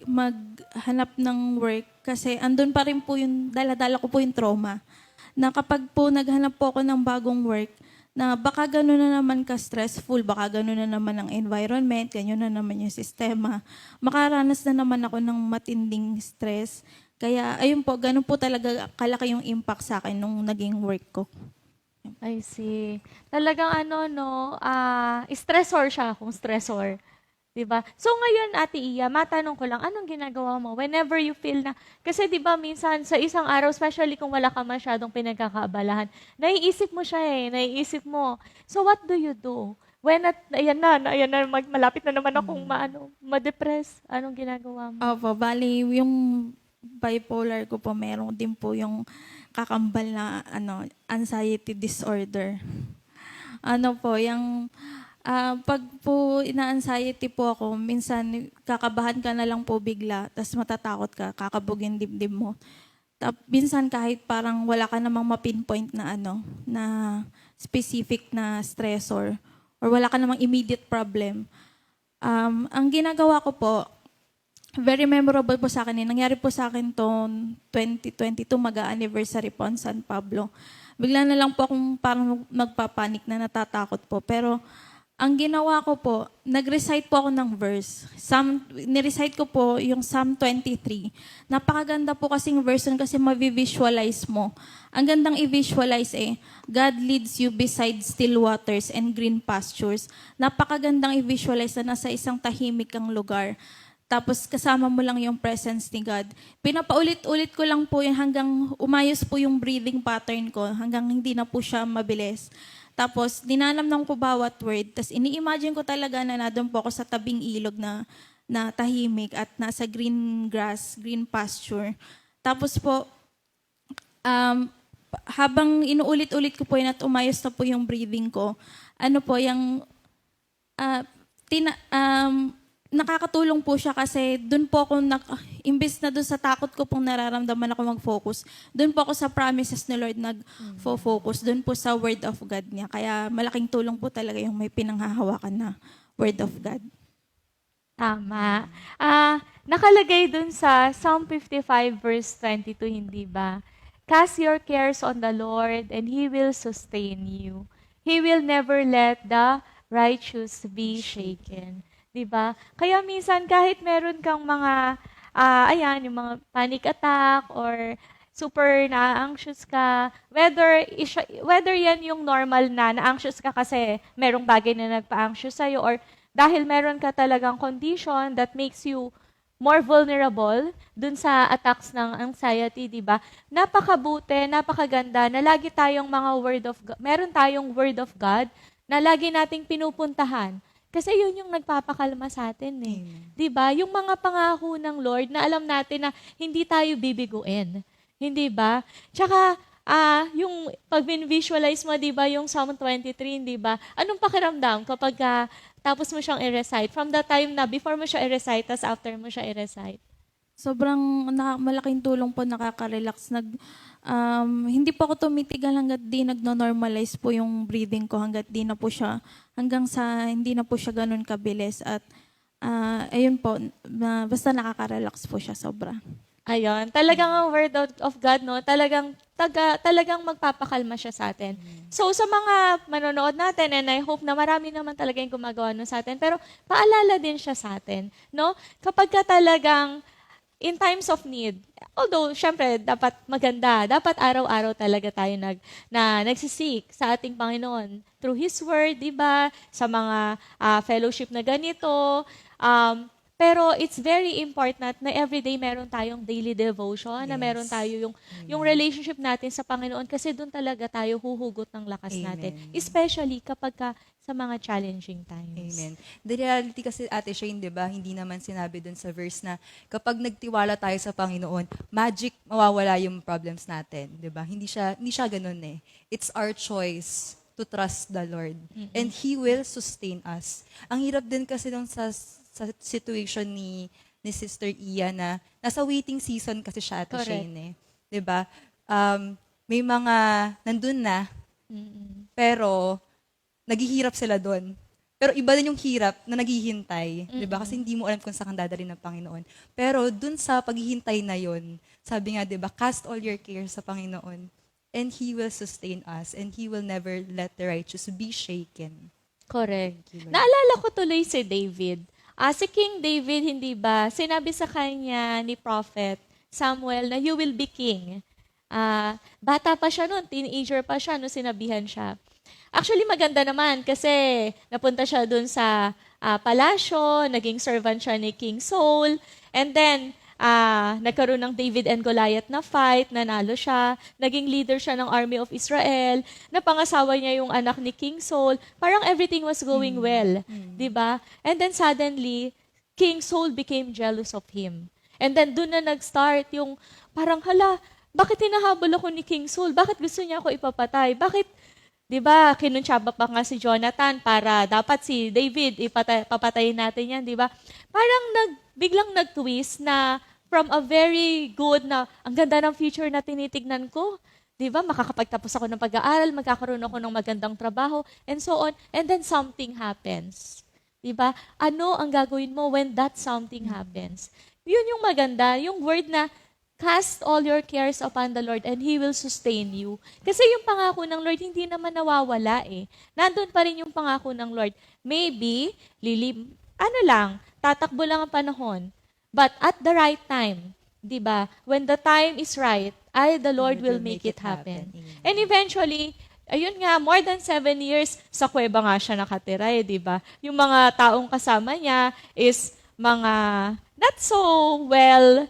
S10: maghanap ng work kasi andun pa rin po yung dala-dala ko po yung trauma. Na kapag po naghanap po ako ng bagong work, na baka gano'n na naman ka-stressful, baka gano'n na naman ang environment, ganyan na naman yung sistema. Makaranas na naman ako ng matinding stress. Kaya ayun po, gano'n po talaga kalaki yung impact sa akin nung naging work ko.
S5: I see. Talagang stressor siya kung stressor. Diba? So ngayon, Ate Iya, matanong ko lang, anong ginagawa mo whenever you feel na, kasi diba minsan sa isang araw, especially kung wala ka masyadong pinagkakaabalahan, naiisip mo siya naiisip mo. So what do you do? Ayan na, malapit na naman akong ma-depress. Anong ginagawa mo?
S10: Opo, bali, yung bipolar ko po, meron din po yung kakambal na anxiety disorder. Pag po ina-anxiety po ako, minsan kakabahan ka na lang po bigla, tapos matatakot ka, kakabugin dibdib mo. Minsan kahit parang wala ka namang ma-pinpoint na na specific na stressor or wala ka namang immediate problem. Ang ginagawa ko po, very memorable po sa akin. Nangyari po sa akin to 2022, mag-anniversary po in San Pablo. Bigla na lang po akong parang nagpapanik na natatakot po. Pero ang ginawa ko po, nag-recite po ako ng verse. Nirecite ko po yung Psalm 23. Napakaganda po kasing verse kasi ma-visualize mo. Ang gandang i-visualize God leads you beside still waters and green pastures. Napakagandang i-visualize na nasa isang tahimik kang lugar. Tapos kasama mo lang yung presence ni God. Pinapaulit-ulit ko lang po yun hanggang umayos po yung breathing pattern ko, hanggang hindi na po siya mabilis. Tapos, dinanamnam ko bawat word. Tapos, ini-imagine ko talaga na nandun po ako sa tabing ilog na tahimik at nasa green grass, green pasture. Tapos po, habang inuulit-ulit ko po yun at umayos na po yung breathing ko, nakakatulong po siya kasi doon po ako, imbes na doon sa takot ko pong nararamdaman ako mag-focus, doon po ako sa promises ni Lord nag-focus, doon po sa Word of God niya. Kaya malaking tulong po talaga yung may pinanghahawakan na Word of God.
S5: Tama. Nakalagay doon sa Psalm 55 verse 22, hindi ba? Cast your cares on the Lord and He will sustain you. He will never let the righteous be shaken. Diba? Kaya minsan kahit meron kang mga, yung mga panic attack or super na-anxious ka, whether yan yung normal na-anxious ka kasi merong bagay na nagpa-anxious sa'yo or dahil meron ka talagang condition that makes you more vulnerable dun sa attacks ng anxiety, diba? Napakabuti, napakaganda na lagi tayong meron tayong Word of God na lagi nating pinupuntahan. Kasi yun yung nagpapakalma sa atin 'Di ba? Yung mga pangako ng Lord na alam natin na hindi tayo bibiguin. Hindi ba? Tsaka yung pag visualize mo, 'di ba, yung Psalm 23, 'di ba? Anong pakiramdam kapag tapos mo siyang i-recite? From the time na before mo siya i-recite, tas after mo siya i-recite?
S10: Sobrang malaking tulong po, nakaka-relax. Hindi po ako tumitigal hanggat di nagno-normalize po yung breathing ko, hanggat di na po siya, hanggang sa hindi na po siya ganun kabilis. At ayun po, basta nakaka-relax po siya sobra.
S5: Ayun, talagang ang Word of God, no, talagang magpapakalma siya sa atin. So sa mga manonood natin, and I hope na marami naman talaga yung gumagawa nun sa atin, pero paalala din siya sa atin, no? Kapag ka talagang in times of need, although, syempre, dapat maganda, dapat araw-araw talaga tayo nagsisik sa ating Panginoon through His Word, di ba? Sa mga fellowship na ganito. Pero it's very important na everyday meron tayong daily devotion, na meron tayo yung relationship natin sa Panginoon kasi doon talaga tayo huhugot ng lakas natin. Especially kapag sa mga challenging times.
S6: Amen. The reality kasi, Ate Shane, di ba, hindi naman sinabi dun sa verse na kapag nagtiwala tayo sa Panginoon, mawawala yung problems natin, di ba? Hindi siya ganun It's our choice to trust the Lord. And He will sustain us. Ang hirap din kasi nung sa situation ni Sister Iya na nasa waiting season kasi siya, Ate
S5: Correct.
S6: Shane, eh. 'Di ba? May mga nandun na, pero naghihirap sila doon. Pero iba din yung hirap na naghihintay, 'di ba? Kasi hindi mo alam kung saan kang dadalhin ng Panginoon. Pero dun sa paghihintay na 'yon, sabi nga 'di ba, cast all your cares sa Panginoon and He will sustain us and He will never let the righteous be shaken.
S5: Correct. Naalala ko tuloy si David. Si King David, hindi ba, sinabi sa kanya ni Prophet Samuel na you will be king. Bata pa siya noon, teenager pa siya, no, sinabihan siya. Actually, maganda naman kasi napunta siya dun sa palasyo, naging servant siya ni King Saul, and then nagkaroon ng David and Goliath na fight, nanalo siya, naging leader siya ng army of Israel, napangasawa niya yung anak ni King Saul, parang everything was going well, di ba? And then suddenly, King Saul became jealous of him. And then doon na nag-start yung parang, hala, bakit hinahabol ako ni King Saul? Bakit gusto niya ako ipapatay? Bakit, di ba, kinuntsaba pa nga si Jonathan para dapat si David, papatayin natin yan, di ba? Parang biglang nag-twist na from a very good na, ang ganda ng future na tinitignan ko, di ba, makakapagtapos ako ng pag-aaral, magkakaroon ako ng magandang trabaho, and so on, and then something happens. Di ba? Ano ang gagawin mo when that something happens? Yun yung maganda, yung word na, cast all your cares upon the Lord and He will sustain you. Kasi yung pangako ng Lord, hindi naman nawawala eh. Nandun pa rin yung pangako ng Lord. Maybe, tatakbo lang ang panahon. But at the right time, di ba? When the time is right, the Lord will make it happen. And eventually, ayun nga, more than 7 years, sa kuweba nga siya nakatira eh, di ba? Yung mga taong kasama niya is mga not so well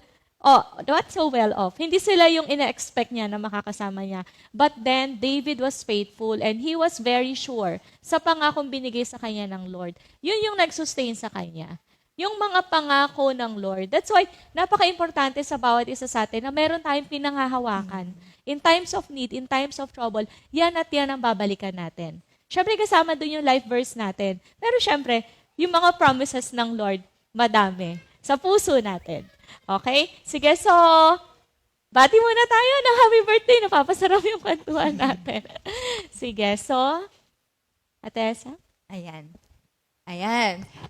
S5: off. Hindi sila yung ina-expect niya na makakasama niya. But then, David was faithful and he was very sure sa pangakong binigay sa kanya ng Lord. Yun yung nag-sustain sa kanya. Yung mga pangako ng Lord. That's why, napaka-importante sa bawat isa sa atin na meron tayong pinanghahawakan. In times of need, in times of trouble, yan at yan ang babalikan natin. Siyempre, kasama dun yung life verse natin. Pero siyempre, yung mga promises ng Lord, madami. Sa puso natin. Okay? Sige, so, bati muna tayo ng happy birthday. Napapasarap yung kwentuhan natin. Sige, so, Atesa?
S6: Ayan.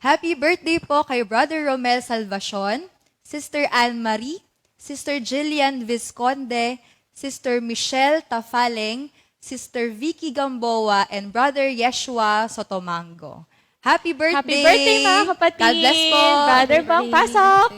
S6: Happy birthday po kay Brother Romel Salvacion, Sister Anne-Marie, Sister Jillian Visconde, Sister Michelle Tafaleng, Sister Vicky Gamboa, and Brother Yeshua Sotomango. Happy birthday!
S5: Happy birthday, mga kapatid!
S6: God bless po!
S5: Brother Bang, pasok!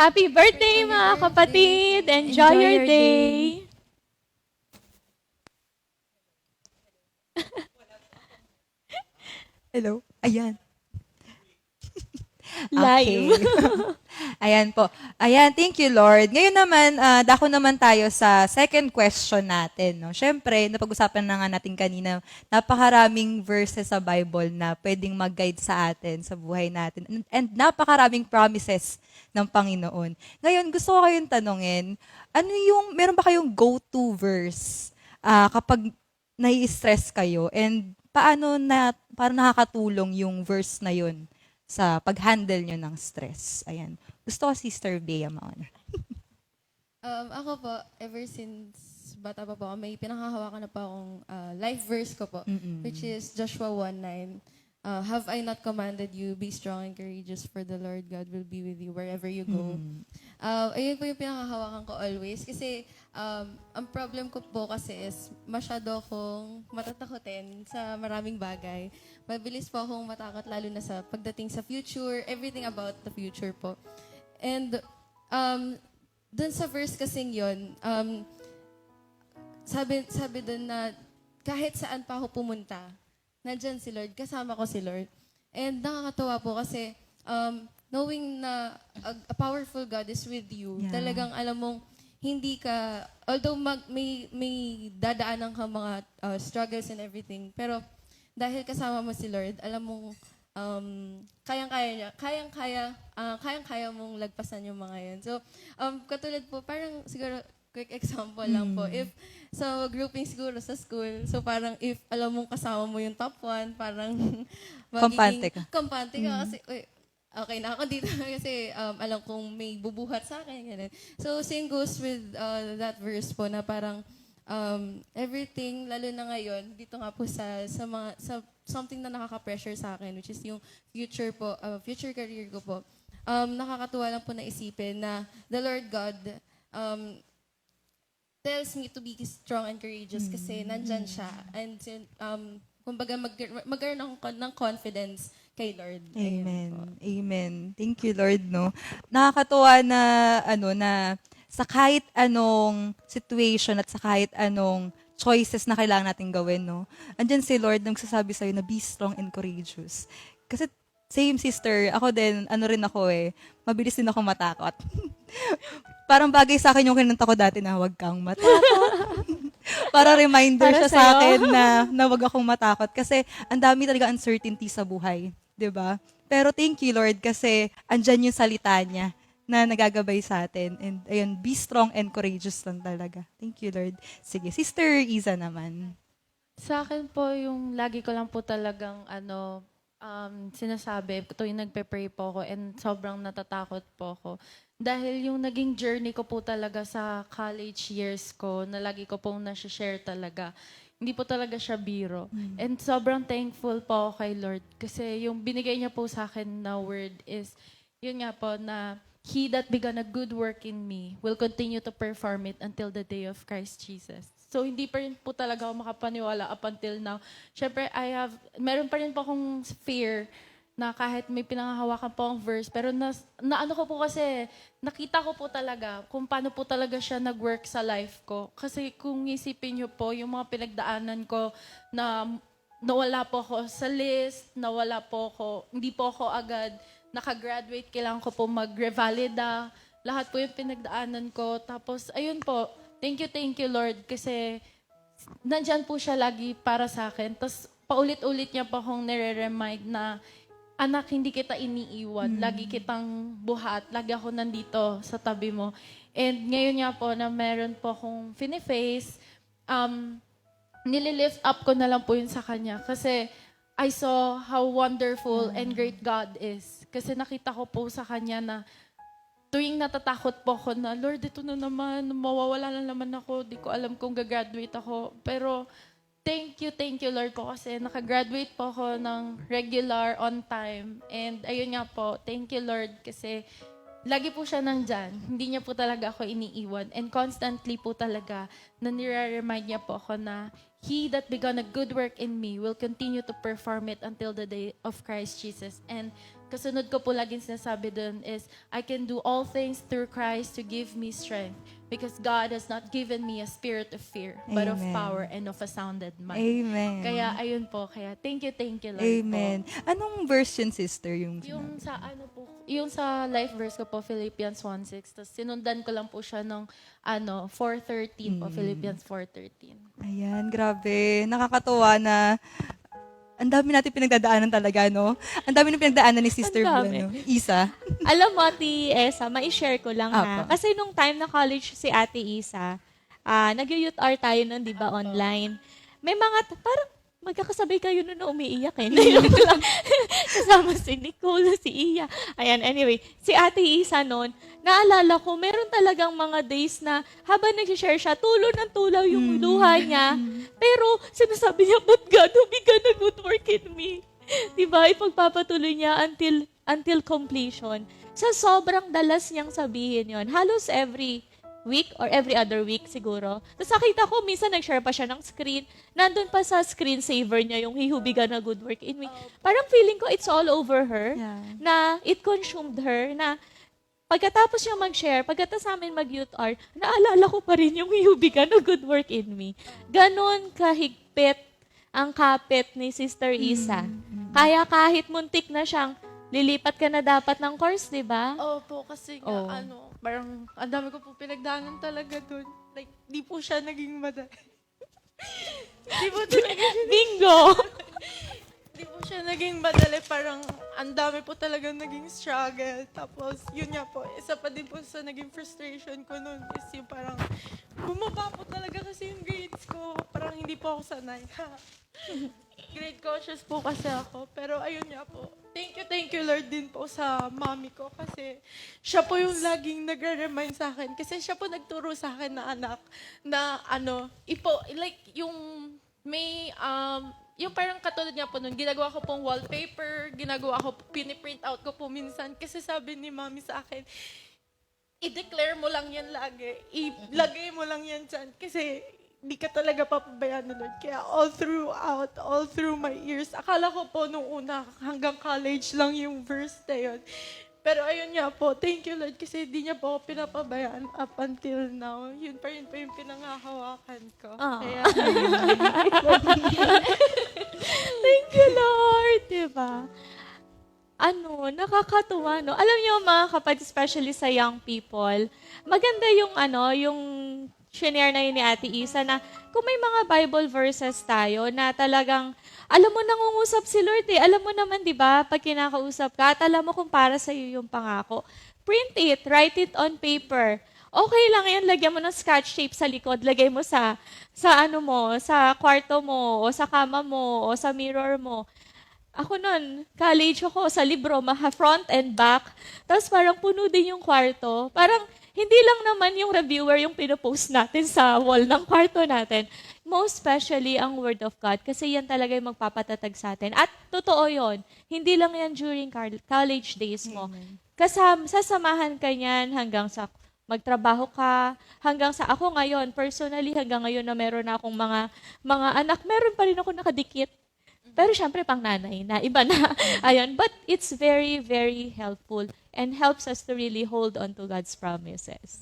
S5: Happy birthday, mga kapatid! Enjoy your day!
S6: Hello? Ayan.
S5: Live.
S6: Okay. Ayan po. Ayan, thank you, Lord. Ngayon naman, dako naman tayo sa second question natin. No? Siyempre, napag-usapan na nga natin kanina, napakaraming verses sa Bible na pwedeng mag-guide sa atin, sa buhay natin. And napakaraming promises ng Panginoon. Ngayon, gusto ko kayong tanungin, meron ba kayong go-to verse kapag nai-stress kayo? And paano nakakatulong yung verse na yun sa pag-handle nyo ng stress? Ayan. Gusto ko Sister Bea mauna.
S8: Ako po, ever since bata pa po ako, may pinanghahawakan na po akong life verse ko po, which is Joshua 1:9. Have I not commanded you, be strong and courageous, for the Lord God will be with you wherever you go. Ayun po yung pinanghahawakan ko always. Kasi ang problem ko po kasi is masyado akong matatakotin sa maraming bagay. Mabilis po akong matakot lalo na sa pagdating sa future, everything about the future po. And dun sa verse kasing yun, sabi dun na kahit saan pa ako pumunta, nandyan si Lord, kasama ko si Lord. And nakakatuwa po kasi knowing na a powerful God is with you, talagang alam mong hindi ka, although may dadaanan ka mga struggles and everything, pero dahil kasama mo si Lord, alam mong kayang-kaya mong lagpasan yung mga yan. So, katulad po, parang siguro, quick example lang po. If sa grouping siguro sa school, so parang if alam mong kasama mo yung top 1, parang kampante ka kasi, uy, okay na ako dito kasi alam kong may bubuhat sa akin. Ganun. So, same goes with that verse po na parang everything, lalo na ngayon, dito nga po sa something na nakaka-pressure sa akin, which is yung future po, future career ko po. Nakakatuwa lang po na isipin na the Lord God tells me to be strong and courageous kasi nandyan siya. And kumbaga magkaroon ng confidence kay Lord.
S6: Amen. Amen. Thank you, Lord, no. Nakakatuwa na na sa kahit anong situation at sa kahit anong choices na kailangan natin gawin, no. Andyan si Lord na magsasabi sa'yo na be strong and courageous. Kasi same sister, ako din, rin ako mabilis din ako matakot. Parang bagay sa akin yung kinanta ko dati na huwag kang matakot. Para reminder siya sa akin na huwag akong matakot. Kasi ang dami talaga uncertainty sa buhay. 'Di ba? Pero thank you, Lord, kasi andyan yung salita niya na nagagabay sa atin. And ayun, be strong and courageous lang talaga. Thank you, Lord. Sige, Sister Iza naman.
S7: Sa akin po, yung lagi ko lang po talagang sinasabi tuwing nagpe-pray po ako and sobrang natatakot po ako. Dahil yung naging journey ko po talaga sa college years ko, na lagi ko pong nasi-share talaga, hindi po talaga siya biro. And sobrang thankful po ako kay Lord kasi yung binigay niya po sa akin na word is, yun nga po na, He that began a good work in me will continue to perform it until the day of Christ Jesus. So, hindi pa rin po talaga ako makapaniwala up until now. Siyempre, meron pa rin po akong fear na kahit may pinanghahawakan po ang verse, pero naano ko po kasi, nakita ko po talaga kung paano po talaga siya nag-work sa life ko. Kasi kung isipin niyo po, yung mga pinagdaanan ko na nawala po ako sa list, hindi po ako agad nakagraduate, kailangan ko po mag-revalida, lahat po yung pinagdaanan ko. Tapos, ayun po, thank you Lord, kasi nandyan po siya lagi para sa akin. Tapos, paulit-ulit niya po akong nire-remind na, anak, hindi kita iniiwan. Lagi kitang buhat. Lagi ako nandito sa tabi mo. And ngayon nga po na meron po akong fini-face, nililift up ko na lang po yun sa kanya. Kasi I saw how wonderful and great God is. Kasi nakita ko po sa kanya na tuwing natatakot po ako na, Lord, ito na naman, mawawala na naman ako, di ko alam kung gagraduate ako. Pero thank you Lord po kasi nakagraduate po ako ng regular, on time. And ayun nga po, thank you Lord kasi lagi po siya nandyan. Hindi niya po talaga ako iniiwan. And constantly po talaga na nire-remind niya po ako na He that began a good work in me will continue to perform it until the day of Christ Jesus. And kasunod ko po laging sinasabi dun is, I can do all things through Christ to give me strength. Because God has not given me a spirit of fear, but of power and of a sounded mind.
S6: Amen.
S7: Kaya ayun po, thank you Lord
S6: Amen.
S7: po.
S6: Anong verse yun, sister? Yung
S7: sa life verse ko po, Philippians 1:6. Tapos sinundan ko lang po siya ng 4:13 po, Philippians 4:13.
S6: Ayan, grabe. Nakakatuwa na ang dami natin pinagdadaanan talaga, no? Ang dami na pinagdaanan ni Sister Isa.
S5: Alam mo, Ate Esa, ma-share ko lang ha. Kasi nung time na college si Ate Isa, nag-youth hour tayo nun, di ba, online. May mga, parang magkakasabay kayo nun na umiiyak eh. Kasama si Nicole, si Iya. Ayan, anyway. Si Ate Isa noon, naalala ko, meron talagang mga days na habang nag-share siya, tulo ng tulaw yung luha niya. Pero sinasabi niya, but God, humiga na good work in me. Diba? Ipagpapatuloy niya until completion. Sa sobrang dalas niyang sabihin yon, halos every week or every other week siguro. Tapos nakita ko, minsan nag-share pa siya ng screen. Nandun pa sa screensaver niya yung hihubiga na good work in me. Parang feeling ko it's all over her.
S6: Yeah.
S5: Na it consumed her. Na pagkatapos niya mag-share, pagkatapos namin mag-youth art, naalala ko pa rin yung hihubiga na good work in me. Ganon kahigpit ang kapit ni Sister Isa. Kaya kahit muntik na siyang lilipat ka na dapat ng course, di ba?
S7: Opo, kasi nga, parang ang dami ko po pinagdaanan talaga doon. Like, di po siya naging madali. Di po talaga
S5: Bingo!
S7: Di po siya naging madali. Parang ang dami po talaga naging struggle. Tapos, yun nga po, isa pa din po sa naging frustration ko noon is yung parang bumaba po talaga kasi yung grades ko. Parang hindi po ako sanay. Grade conscious po kasi ako. Pero ayun nga po. Thank you Lord din po sa mommy ko kasi siya po yung laging nagre-remind sa akin. Kasi siya po nagturo sa akin na anak na like yung may, yung parang katulad niya po nun, ginagawa ko pong wallpaper, ginagawa ko, piniprint out ko po minsan. Kasi sabi ni mommy sa akin, i-declare mo lang yan lagi. Ilagay mo lang yan dyan. Kasi di ka talaga papabayaan ni Lord. Kaya all through my years, akala ko po nung una, hanggang college lang yung verse na yun. Pero ayun nga po, thank you Lord, kasi di niya po ako pinapabayaan up until now. Yun pa rin po yung pinangahawakan ko. Kaya,
S5: Thank you, Lord! Diba? Nakakatuwa, no? Alam niyo, mga kapatid, especially sa young people, maganda yung, yung shinare na yun ni Ate Isa na kung may mga Bible verses tayo na talagang, alam mo, nangungusap si Lord eh. Alam mo naman, di ba, pag kinakausap ka at alam mo kung para sa iyo yung pangako. Print it, write it on paper. Okay lang yan, lagyan mo ng scotch tape sa likod, lagay mo sa kwarto mo, o sa kama mo, o sa mirror mo. Ako nun, college ako, sa libro, front and back. Tapos parang puno din yung kwarto. Parang hindi lang naman yung reviewer yung pinopost natin sa wall ng kwarto natin. Most especially ang Word of God kasi yan talaga yung magpapatatag sa atin. At totoo yon, hindi lang yan during college days mo. Sasamahan ka niyan hanggang sa magtrabaho ka, hanggang sa ako ngayon, personally, hanggang ngayon na meron na akong mga anak, meron pa rin ako nakadikit. Pero syempre, pang nanay na, iba na. Ayun. But it's very, very helpful and helps us to really hold on to God's promises.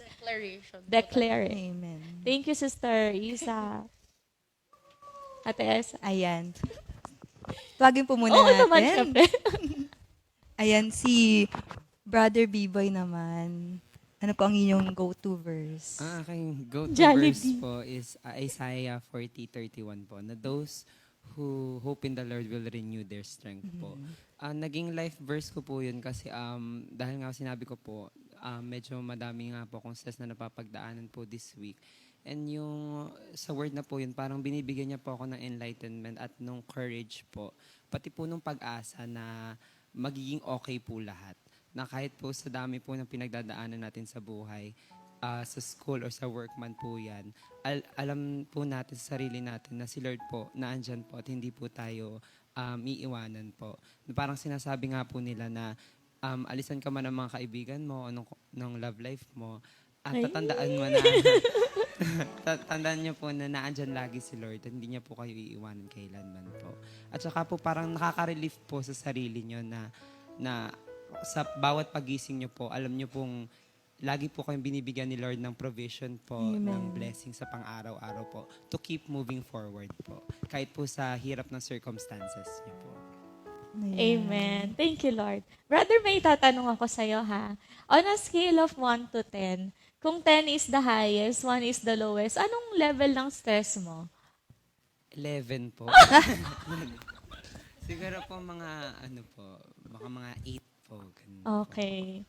S5: Declare it.
S6: Amen.
S5: Thank you, Sister Isa. Ate Esa.
S6: Ayan. Tuwagin po muna
S5: Oo
S6: natin.
S5: naman, syempre.
S6: Ayan, si Brother B-Boy naman. Ano po ang inyong go-to verse?
S9: Aking go-to
S5: Jollibee.
S9: verse po is Isaiah 40:31 po, na those who hope in the Lord will renew their strength po. Naging life verse ko po yun kasi dahil nga sinabi ko po, medyo madami nga po akong stress na napapagdaanan po this week. And yung sa word na po yun, parang binibigyan niya po ako ng enlightenment at nung courage po. Pati po nung pag-asa na magiging okay po lahat. Na kahit po sa dami po ng pinagdadaanan natin sa buhay, sa school or sa workman po yan, alam po natin sa sarili natin na si Lord po, na andyan po at hindi po tayo iiwanan po. Parang sinasabi nga po nila na alisan ka man ng mga kaibigan mo o ng love life mo, at tatandaan mo na, tandaan niyo po na naandyan lagi si Lord at hindi niya po kayo iiwanan kailanman po. At saka po parang nakaka-relief po sa sarili niyo na sa bawat pagising niyo po, alam niyo pong lagi po kayong binibigyan ni Lord ng provision po, ng blessing sa pang-araw-araw po, to keep moving forward po. Kahit po sa hirap ng circumstances niyo po.
S5: Amen. Thank you, Lord. Brother, may tatanong ako sa'yo, ha? On a scale of 1 to 10, kung 10 is the highest, 1 is the lowest, anong level ng stress mo?
S9: 11 po. Siguro po mga 8 po. Ganun po.
S5: Okay.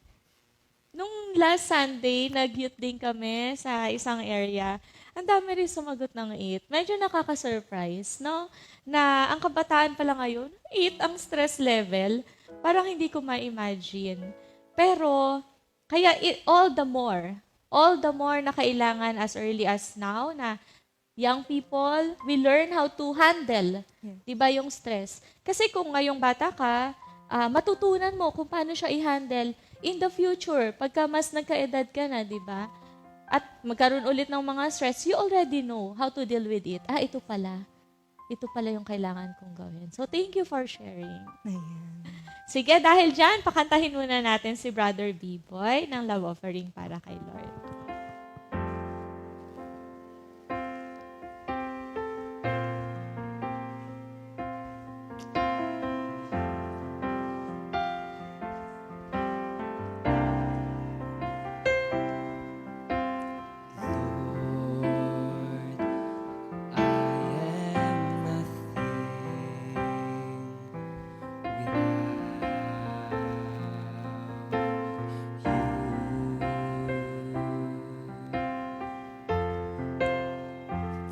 S5: Nung last Sunday, nag-youth din kami sa isang area. Ang dami rin sumagot ng 8. Medyo nakaka-surprise, no? Na ang kabataan pala ngayon, 8 ang stress level. Parang hindi ko ma-imagine. Pero, kaya all the more na kailangan as early as now na young people, we learn how to handle, di ba, yung stress. Kasi kung ngayong bata ka, matutunan mo kung paano siya i-handle in the future, pagka mas nagkaedad ka na, di ba? At magkaroon ulit ng mga stress, you already know how to deal with it. Ito pala. Ito pala yung kailangan kong gawin. So, thank you for sharing.
S6: Ayan.
S5: Sige, dahil dyan, pakantahin muna natin si Brother B-Boy ng love offering para kay Lord.
S9: Lord, I am nothing without you.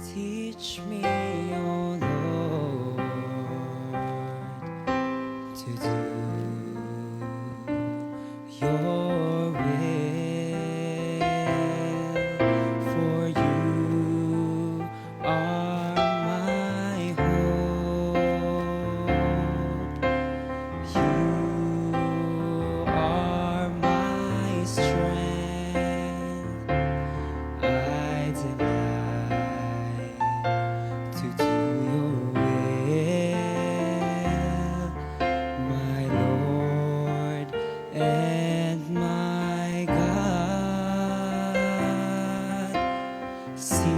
S9: Teach me, oh Lord, to do your will, for you are my hope. You are my strength. I delight to do your will, my Lord and my God. Seek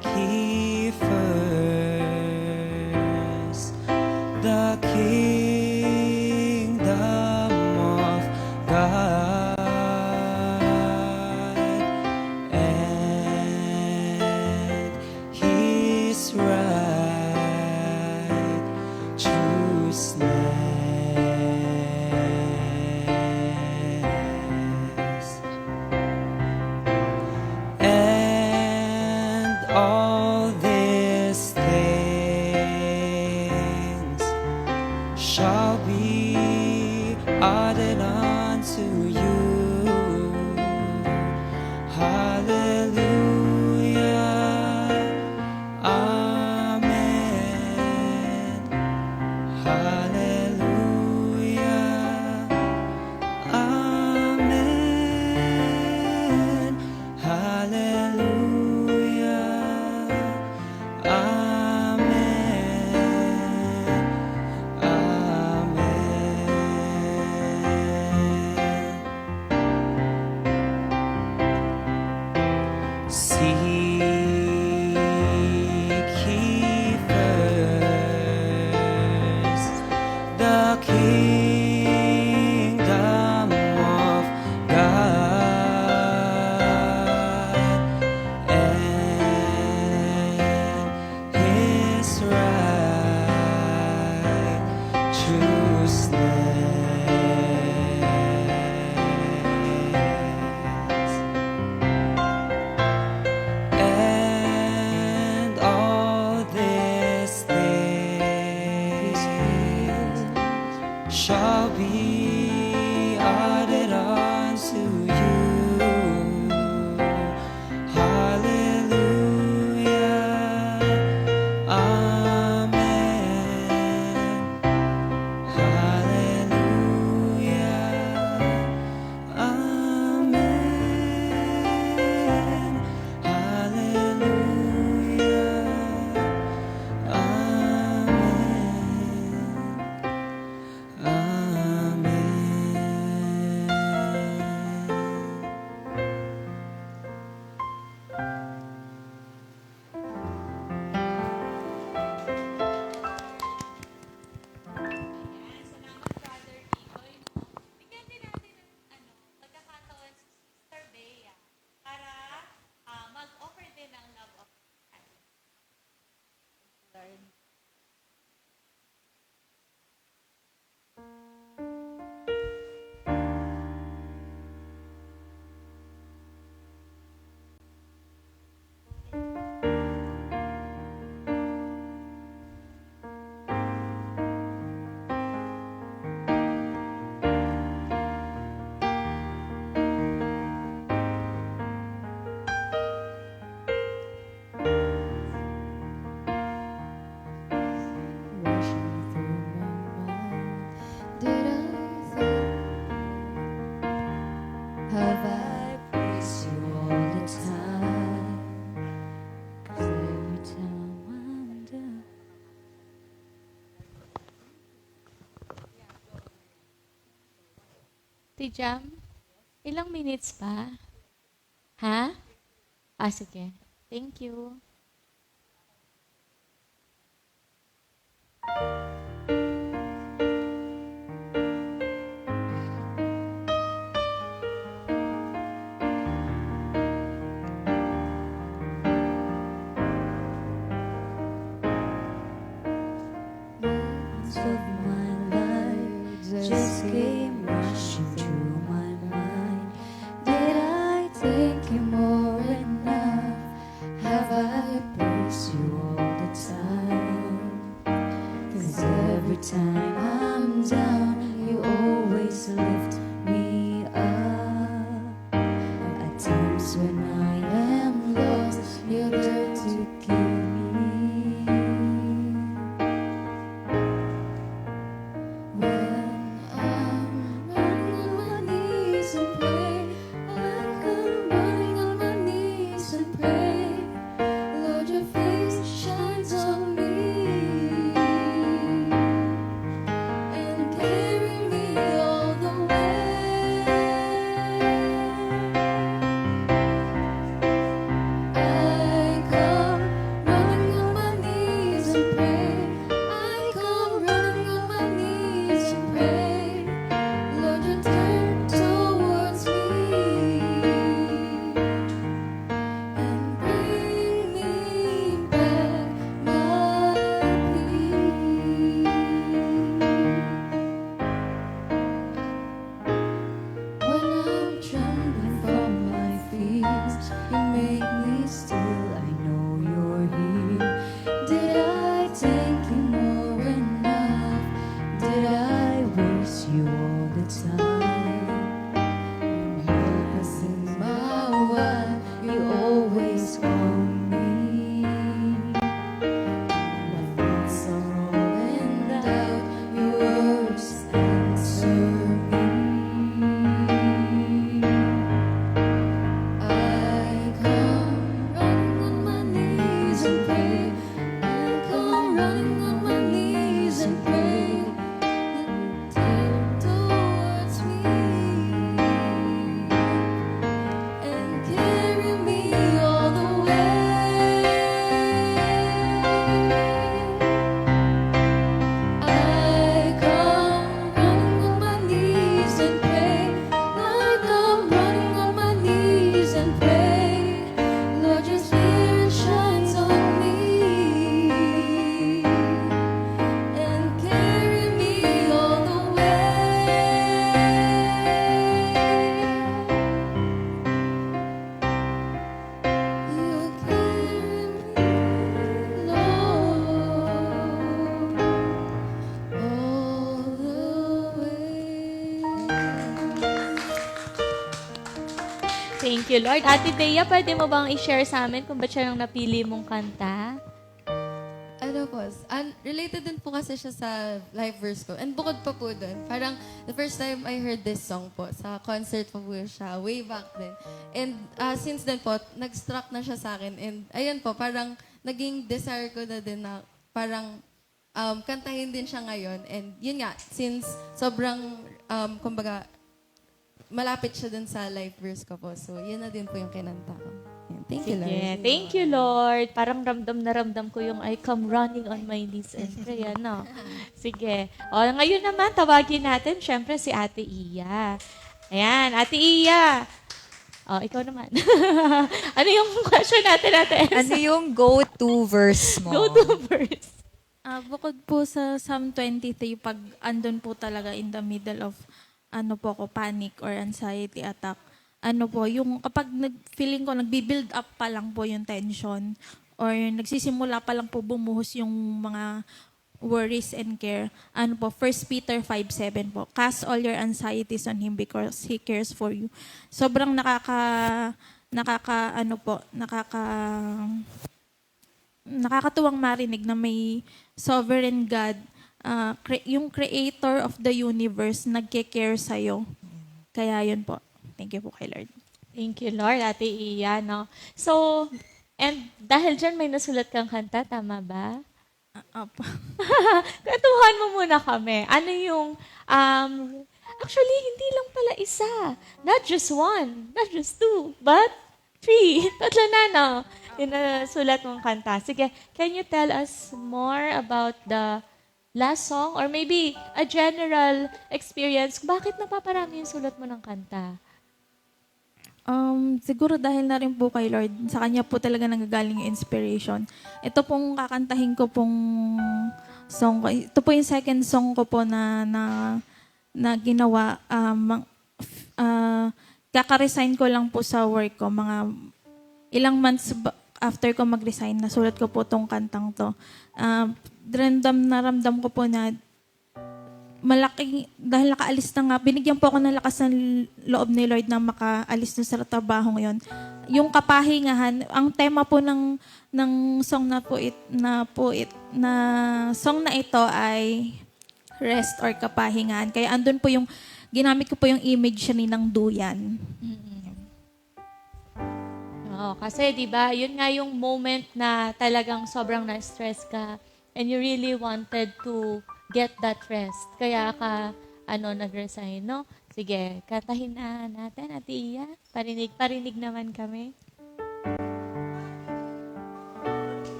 S9: ye first the kingdom of God and His righteousness, and all these things shall be added unto you. Hallelujah. Amen. Hallelujah. Amen. Hallelujah. Amen. Amen. Seek ye first the kingdom of God and His righteousness, and all these things shall be added unto you. Hallelujah. Amen. Hallelujah. Amen. Hallelujah. Amen. Amen.
S5: Ate Jam? Ilang minutes pa? Ha? Sige. Thank you.
S4: Moments of my life just came rushing through my mind. Did I thank you more enough? Have I praised you all the time? 'Cause every time I'm down, you always lift me up. At times when I am lost, you're there to keep me. When I'm running on my knees and pray, I come running on my knees and pray. Lord, your face shines on me and carry me all the way. I come running on my knees and pray. I come running on my knees and pray. Lord, you turn towards me and bring me back my peace. When I'm trembling from my feet, you make me still. I know you're here. Did I thank you more enough? Did I waste you all the time? Help us in my way, you always call me. My thoughts are all in doubt, your words answer me. I come running on my knees and pray. I come running on my knees and pray. Turn towards me and carry me all the way. I come running on my knees and pray. I come running on my knees and pray. Lord, your spirit shines on me and carry me all the way. You carry me, Lord, all the way.
S5: Thank you, Lord. Ate Dea, pwede mo bang i-share sa amin kung ba't siya yung napili mong kanta?
S8: Ano po, related din po kasi siya sa live verse ko. And bukod pa po doon, parang the first time I heard this song po, sa concert po siya, way back then. And since then po, nag-struck na siya sa akin. And ayun po, parang naging desire ko na din na parang kantahin din siya ngayon. And yun nga, since sobrang, kumbaga, malapit siya dun sa live verse ko po. So, yun na din po yung kinanta ko. Yan. Thank you, Lord.
S5: Yeah, thank you, Lord. Parang ramdam na ramdam ko yung I come running on my knees and pray, ano? Sige. O, ngayon naman, tawagin natin, syempre, si Ate Iya. Ayan, Ate Iya. O, ikaw naman. Ano yung question natin, Ate Elsa?
S6: Ano yung go-to verse mo?
S5: Go to verse.
S10: Bukod po sa Psalm 23, pag andun po talaga in the middle of panic or anxiety attack, yung kapag feeling ko nagbi-build up pa lang po yung tension or nagsisimula pa lang po bumuhos yung mga worries and care, 1 Peter 5:7 po, cast all your anxieties on Him because He cares for you. Sobrang nakakatuwang marinig na may sovereign God, yung creator of the universe, nagke-care sa'yo. Kaya yun po. Thank you po kay Lord.
S5: Thank you, Lord, Ate Iya, no? So, and dahil dyan may nasulat kang kanta, tama ba?
S10: Opo.
S5: Kwentuhan mo muna kami. Ano yung Actually, hindi lang pala isa. Not just one, not just two, but three. Tatlo na, no? Yung nasulat mong kanta. Sige, can you tell us more about the last song? Or maybe a general experience. Bakit napaparami yung sulat mo ng kanta?
S10: Siguro dahil na rin po kay Lord, sa Kanya po talaga nanggagaling yung inspiration. Ito pong kakantahin ko pong song ko. Ito po yung second song ko po na ginawa. Kaka-resign ko lang po sa work ko. Mga ilang months after ko mag-resign, nasulat ko po tong kantang to. Naramdam ko po na malaki, dahil nakaalis na nga, binigyan po ako ng lakas ng loob ni Lord na makaalis na sa trabaho ngayon. Yung kapahingahan, ang tema po ng song na song na ito ay rest or kapahingahan. Kaya andun po yung, ginamit ko po yung image siya ng duyan.
S5: Oo, kasi 'di ba, yun nga yung moment na talagang sobrang na-stress ka and you really wanted to get that rest. Kaya ka nag-resign, no? Sige, kantahin na natin, Ate Iya. Parinig naman kami.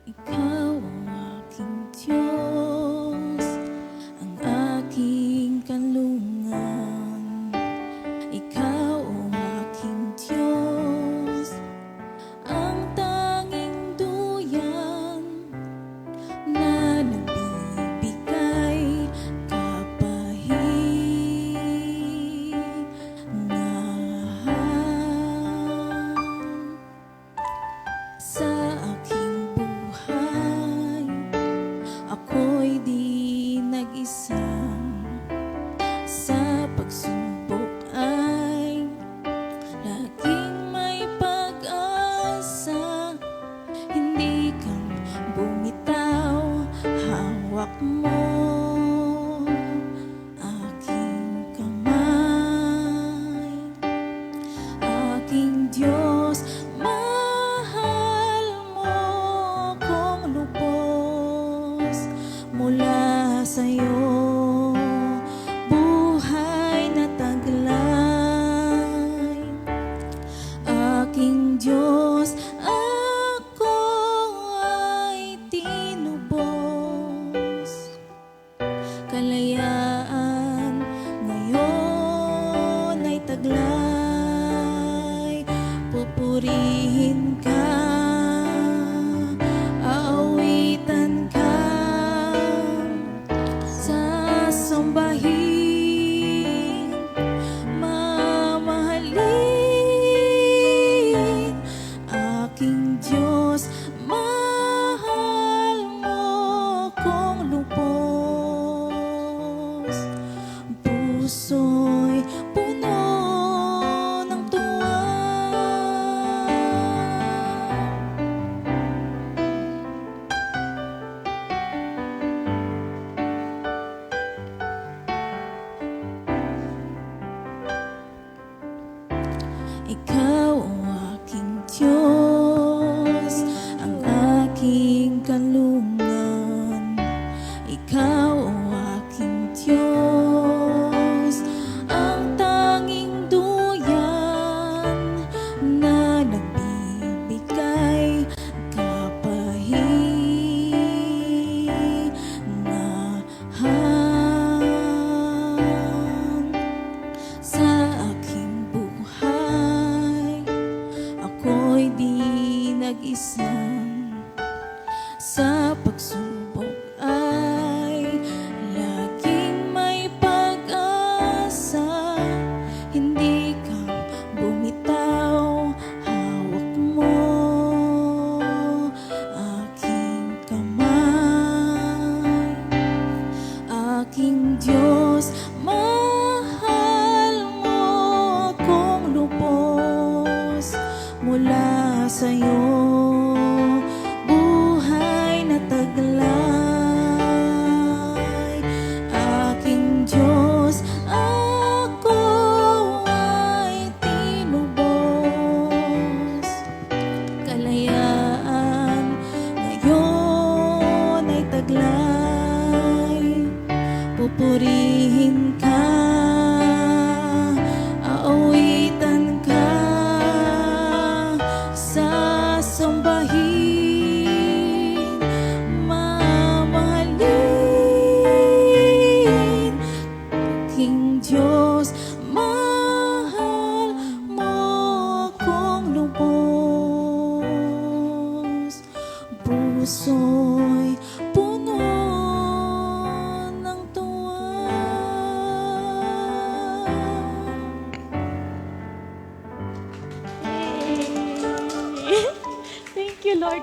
S10: Ikaw ang aking Diyos, ang aking kanlungan. Ikaw ang aking Diyos, ang tanging duyan na nagbibigay kapahingahan sa aking buhay. Ako'y di nag-isa. Sa pagsubok ay laging may pag-asa. Hindi kang bumitaw, hawak mo aking kamay. Aking Diyos, mahal mo akong lubos. Mula sa'yo, buhay na taglay. Aking Diyos, ako ay tinubos.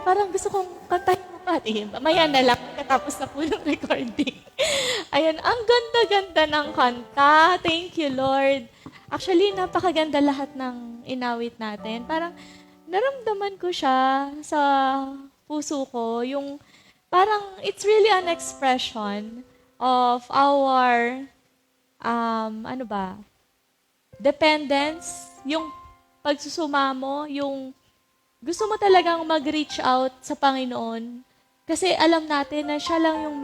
S5: parang gusto kong kantahin mo pa. Mamaya na lang, katapos na po ng recording. Ayun, ang ganda-ganda ng kanta. Thank you, Lord. Actually, napakaganda lahat ng inawit natin. Parang naramdaman ko siya sa puso ko. Yung parang it's really an expression of our, dependence, yung pagsusumamo, yung gusto mo talagang mag-reach out sa Panginoon. Kasi alam natin na siya lang yung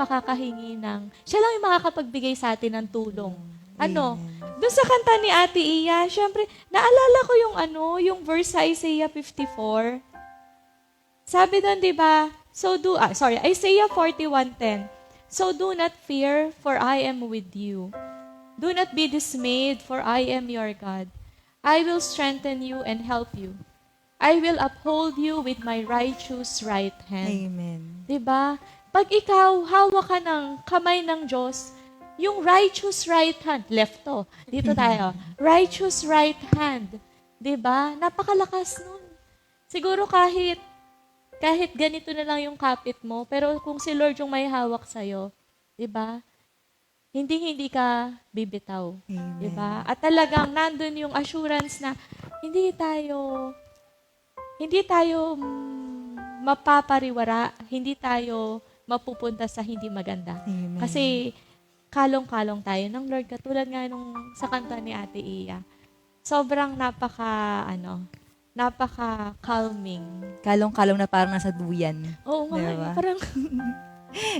S5: siya lang yung makakapagbigay sa atin ng tulong. Doon sa kanta ni Ate Iya, syempre, naalala ko yung verse sa Isaiah 54. Sabi doon, di ba? Isaiah 41:10. So do not fear, for I am with you. Do not be dismayed, for I am your God. I will strengthen you and help you. I will uphold you with my righteous right hand.
S6: Amen.
S5: Diba? Pag ikaw, hawak ka ng kamay ng Diyos, yung righteous right hand, left to, dito tayo, righteous right hand, diba? Napakalakas nun. Siguro kahit ganito na lang yung kapit mo, pero kung si Lord yung may hawak sa'yo, diba? Hindi ka bibitaw.
S6: Amen.
S5: Diba? At talagang nandun yung assurance na hindi tayo mapapariwara, hindi tayo mapupunta sa hindi maganda.
S6: Amen.
S5: Kasi kalong-kalong tayo ng Lord, katulad nga nung sa kanta ni Ate Iya. Sobrang napaka-calming.
S6: Kalong-kalong na parang nasa duyan.
S5: Oo nga,
S6: Diba?
S5: parang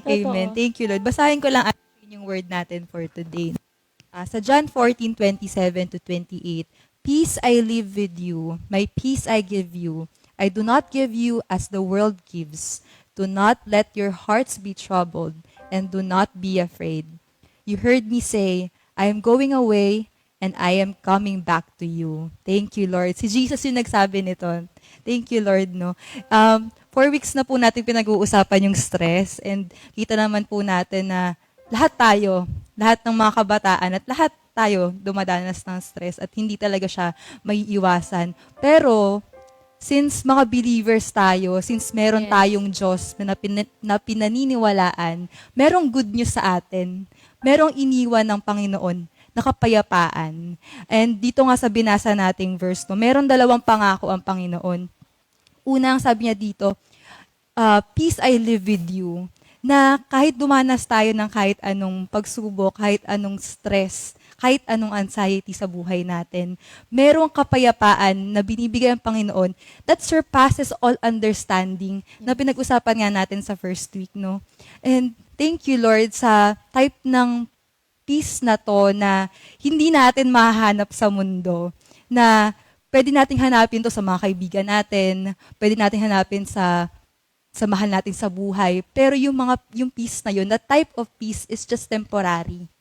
S6: Amen. Thank you, Lord. Basahin ko lang yung word natin for today. Sa John 14:27-28, Peace I leave with you, my peace I give you. I do not give you as the world gives. Do not let your hearts be troubled, and do not be afraid. You heard me say, I am going away, and I am coming back to you. Thank you, Lord. Si Jesus yung nagsabi nito. Thank you, Lord, no? 4 weeks na po natin pinag-uusapan yung stress, and kita naman po natin na lahat ng mga kabataan at lahat tayo dumadanas ng stress at hindi talaga siya may iwasan. Pero, since mga believers tayo, since meron tayong Diyos na pinaniniwalaan, merong good news sa atin. Merong iniwan ng Panginoon na kapayapaan. And dito nga sa binasa nating verse, meron 2 pangako ang Panginoon. Unang sabi niya dito, peace I live with you. Na kahit dumanas tayo ng kahit anong pagsubok, kahit anong stress, kahit anong anxiety sa buhay natin, merong kapayapaan na binibigay ang Panginoon that surpasses all understanding na pinag-usapan nga natin sa first week, no? And thank you, Lord, sa type ng peace na to na hindi natin mahanap sa mundo, na pwede nating hanapin to sa mga kaibigan natin, pwede nating hanapin sa mahal natin sa buhay, pero yung peace na yun, that type of peace is just temporary.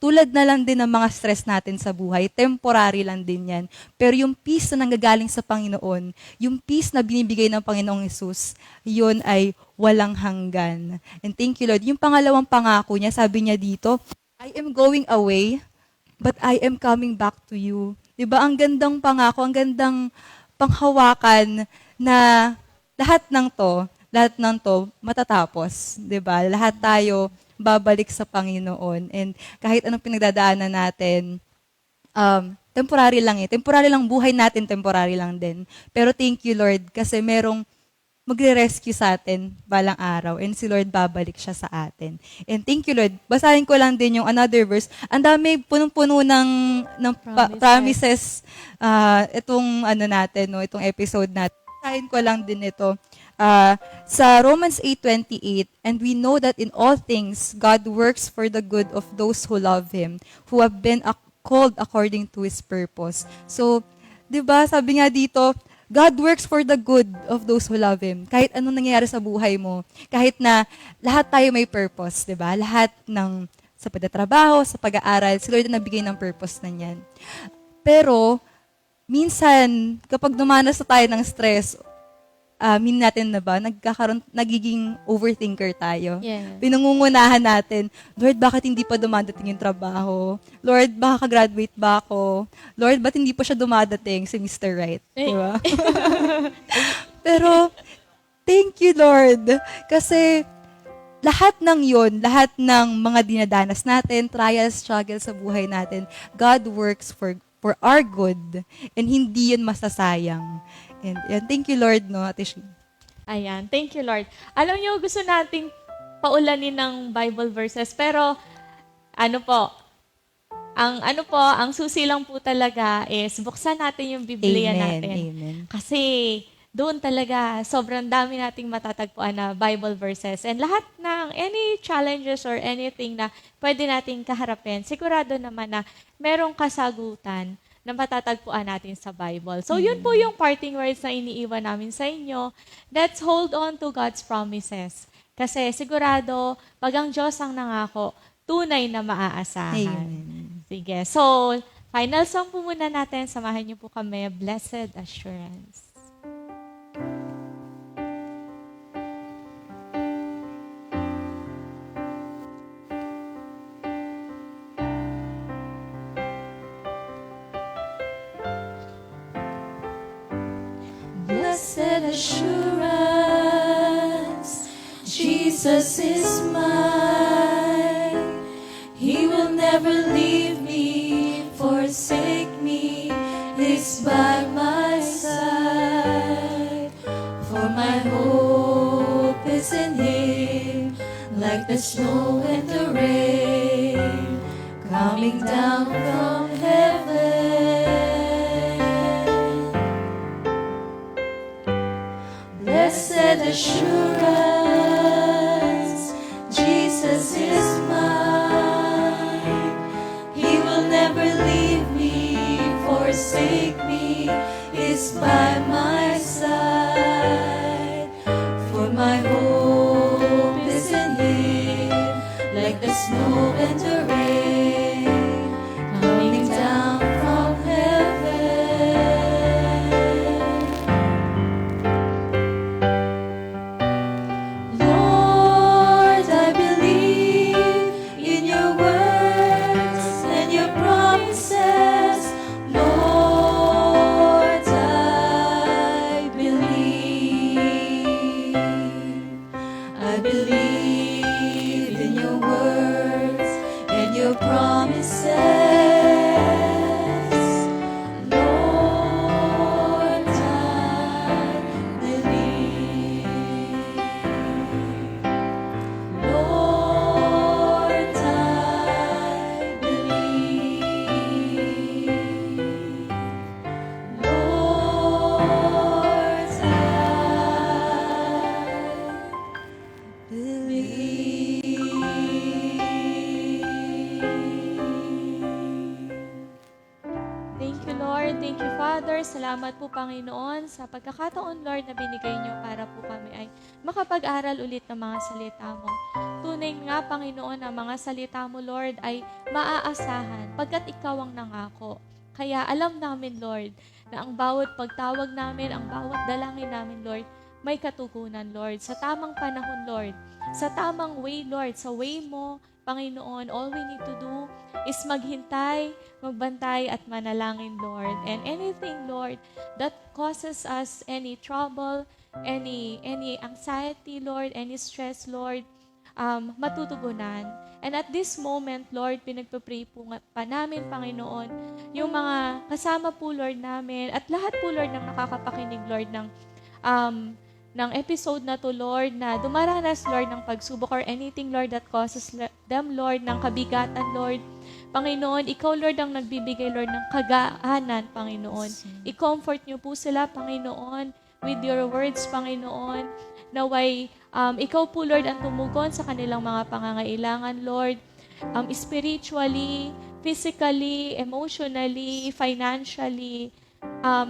S6: Tulad na lang din ng mga stress natin sa buhay, temporary lang din yan. Pero yung peace na nanggagaling sa Panginoon, yung peace na binibigay ng Panginoong Hesus, yun ay walang hanggan. And thank you, Lord. Yung pangalawang pangako niya, sabi niya dito, I am going away, but I am coming back to you. Diba? Ang gandang pangako, ang gandang panghawakan na lahat ng to matatapos. Diba? Lahat tayo babalik sa Panginoon. And kahit anong pinagdadaanan natin, temporary lang eh. Temporary lang buhay natin, temporary lang din. Pero thank you, Lord, kasi merong magre-rescue sa atin balang araw. And si Lord babalik siya sa atin. And thank you, Lord. Basahin ko lang din yung another verse. Ang dami, punong-puno ng promises. Itong itong episode natin. Basahin ko lang din ito. Sa Romans 8:28, and we know that in all things, God works for the good of those who love Him, who have been called according to His purpose. So, di ba, sabi nga dito, God works for the good of those who love Him. Kahit anong nangyayari sa buhay mo, kahit na lahat tayo may purpose, di ba? Lahat sa pagtatrabaho, sa pag-aaral, si Lord na nabigay ng purpose na yan. Pero, minsan, kapag dumanas na tayo ng stress, natin na ba, nagiging overthinker tayo.
S5: Yeah.
S6: Pinangungunahan natin, Lord, bakit hindi pa dumadating yung trabaho? Lord, baka graduate ba ako? Lord, ba't hindi pa siya dumadating si Mr. Right? Diba? Pero, minsan, kapag dumanas na tayo ng stress, natin na ba, nagiging overthinker tayo. Pinangungunahan natin, Lord, bakit hindi pa dumadating yung trabaho? Lord, baka graduate ba ako? Lord, ba't hindi pa siya dumadating si Mr. Right? Diba? Pero, Thank you, Lord. Kasi lahat ng yon, lahat ng mga dinadanas natin, trials, struggles sa buhay natin, God works for our good. And hindi yun masasayang. And thank you, Lord, no, Ate Shi.
S5: Ayan, thank you, Lord. Alam niyo, gusto nating paulanin ng Bible verses, pero ang susi lang po talaga is buksan natin yung Biblia natin.
S6: Amen.
S5: Kasi doon talaga sobrang dami nating matatagpuan na Bible verses. And lahat ng any challenges or anything na pwede nating kaharapin, sigurado naman na merong kasagutan na matatagpuan natin sa Bible. So yun po yung parting words na iniiwan namin sa inyo. Let's hold on to God's promises. Kasi sigurado, pag ang Diyos ang nangako, tunay na maaasahan.
S6: Amen.
S5: Sige. So, final song po muna natin. Samahan niyo po kami. Blessed Assurance.
S4: Blessed assurance, Jesus is mine. He will never leave me, forsake me, He's by my side. For my hope is in Him, like the snow and the rain, coming down from heaven. Blessed assurance, Jesus is mine. He will never leave me, forsake me, is by my side. For my hope is in Him, like the snow and the rain, coming down from heaven. Lord, I believe in your words and your promises. Lord, I believe. I believe in your words and your promises. Lord, I believe. Lord, I believe. Lord,
S5: Thank you, Lord. Thank you, Father. Salamat po, Panginoon, sa pagkakataon, Lord, na binigay niyo para po kami ay makapag-aral ulit ng mga salita mo. Tunay nga, Panginoon, ang mga salita mo, Lord, ay maaasahan pagkat ikaw ang nangako. Kaya alam namin, Lord, na ang bawat pagtawag namin, ang bawat dalangin namin, Lord, may katugunan, Lord. Sa tamang panahon, Lord. Sa tamang way, Lord. Sa way mo, Panginoon, all we need to do is maghintay, magbantay, at manalangin, Lord. And anything, Lord, that causes us any trouble, any anxiety, Lord, any stress, Lord, matutugunan. And at this moment, Lord, pinagpapray po pa namin, Panginoon, yung mga kasama po, Lord, namin, at lahat po, Lord, ng nakakapakinig, Lord, ng episode na to, Lord, na dumaranas, Lord, ng pagsubok or anything, Lord, that causes them, Lord, ng kabigatan, Lord. Panginoon, Ikaw, Lord, ang nagbibigay, Lord, ng kagaanan, Panginoon. I-comfort niyo po sila, Panginoon, with your words, Panginoon. Naway, Ikaw po, Lord, ang tumugon sa kanilang mga pangangailangan, Lord, spiritually, physically, emotionally, financially,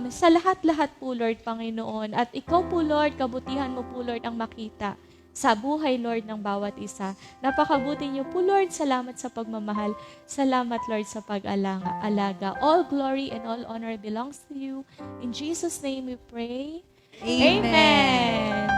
S5: sa lahat-lahat po, Lord, Panginoon. At Ikaw po, Lord, kabutihan mo po, Lord, ang makita sa buhay, Lord, ng bawat isa. Napakabuti niyo po, Lord. Salamat sa pagmamahal. Salamat, Lord, sa pag-alaga. All glory and all honor belongs to you. In Jesus' name we pray.
S6: Amen.
S5: Amen.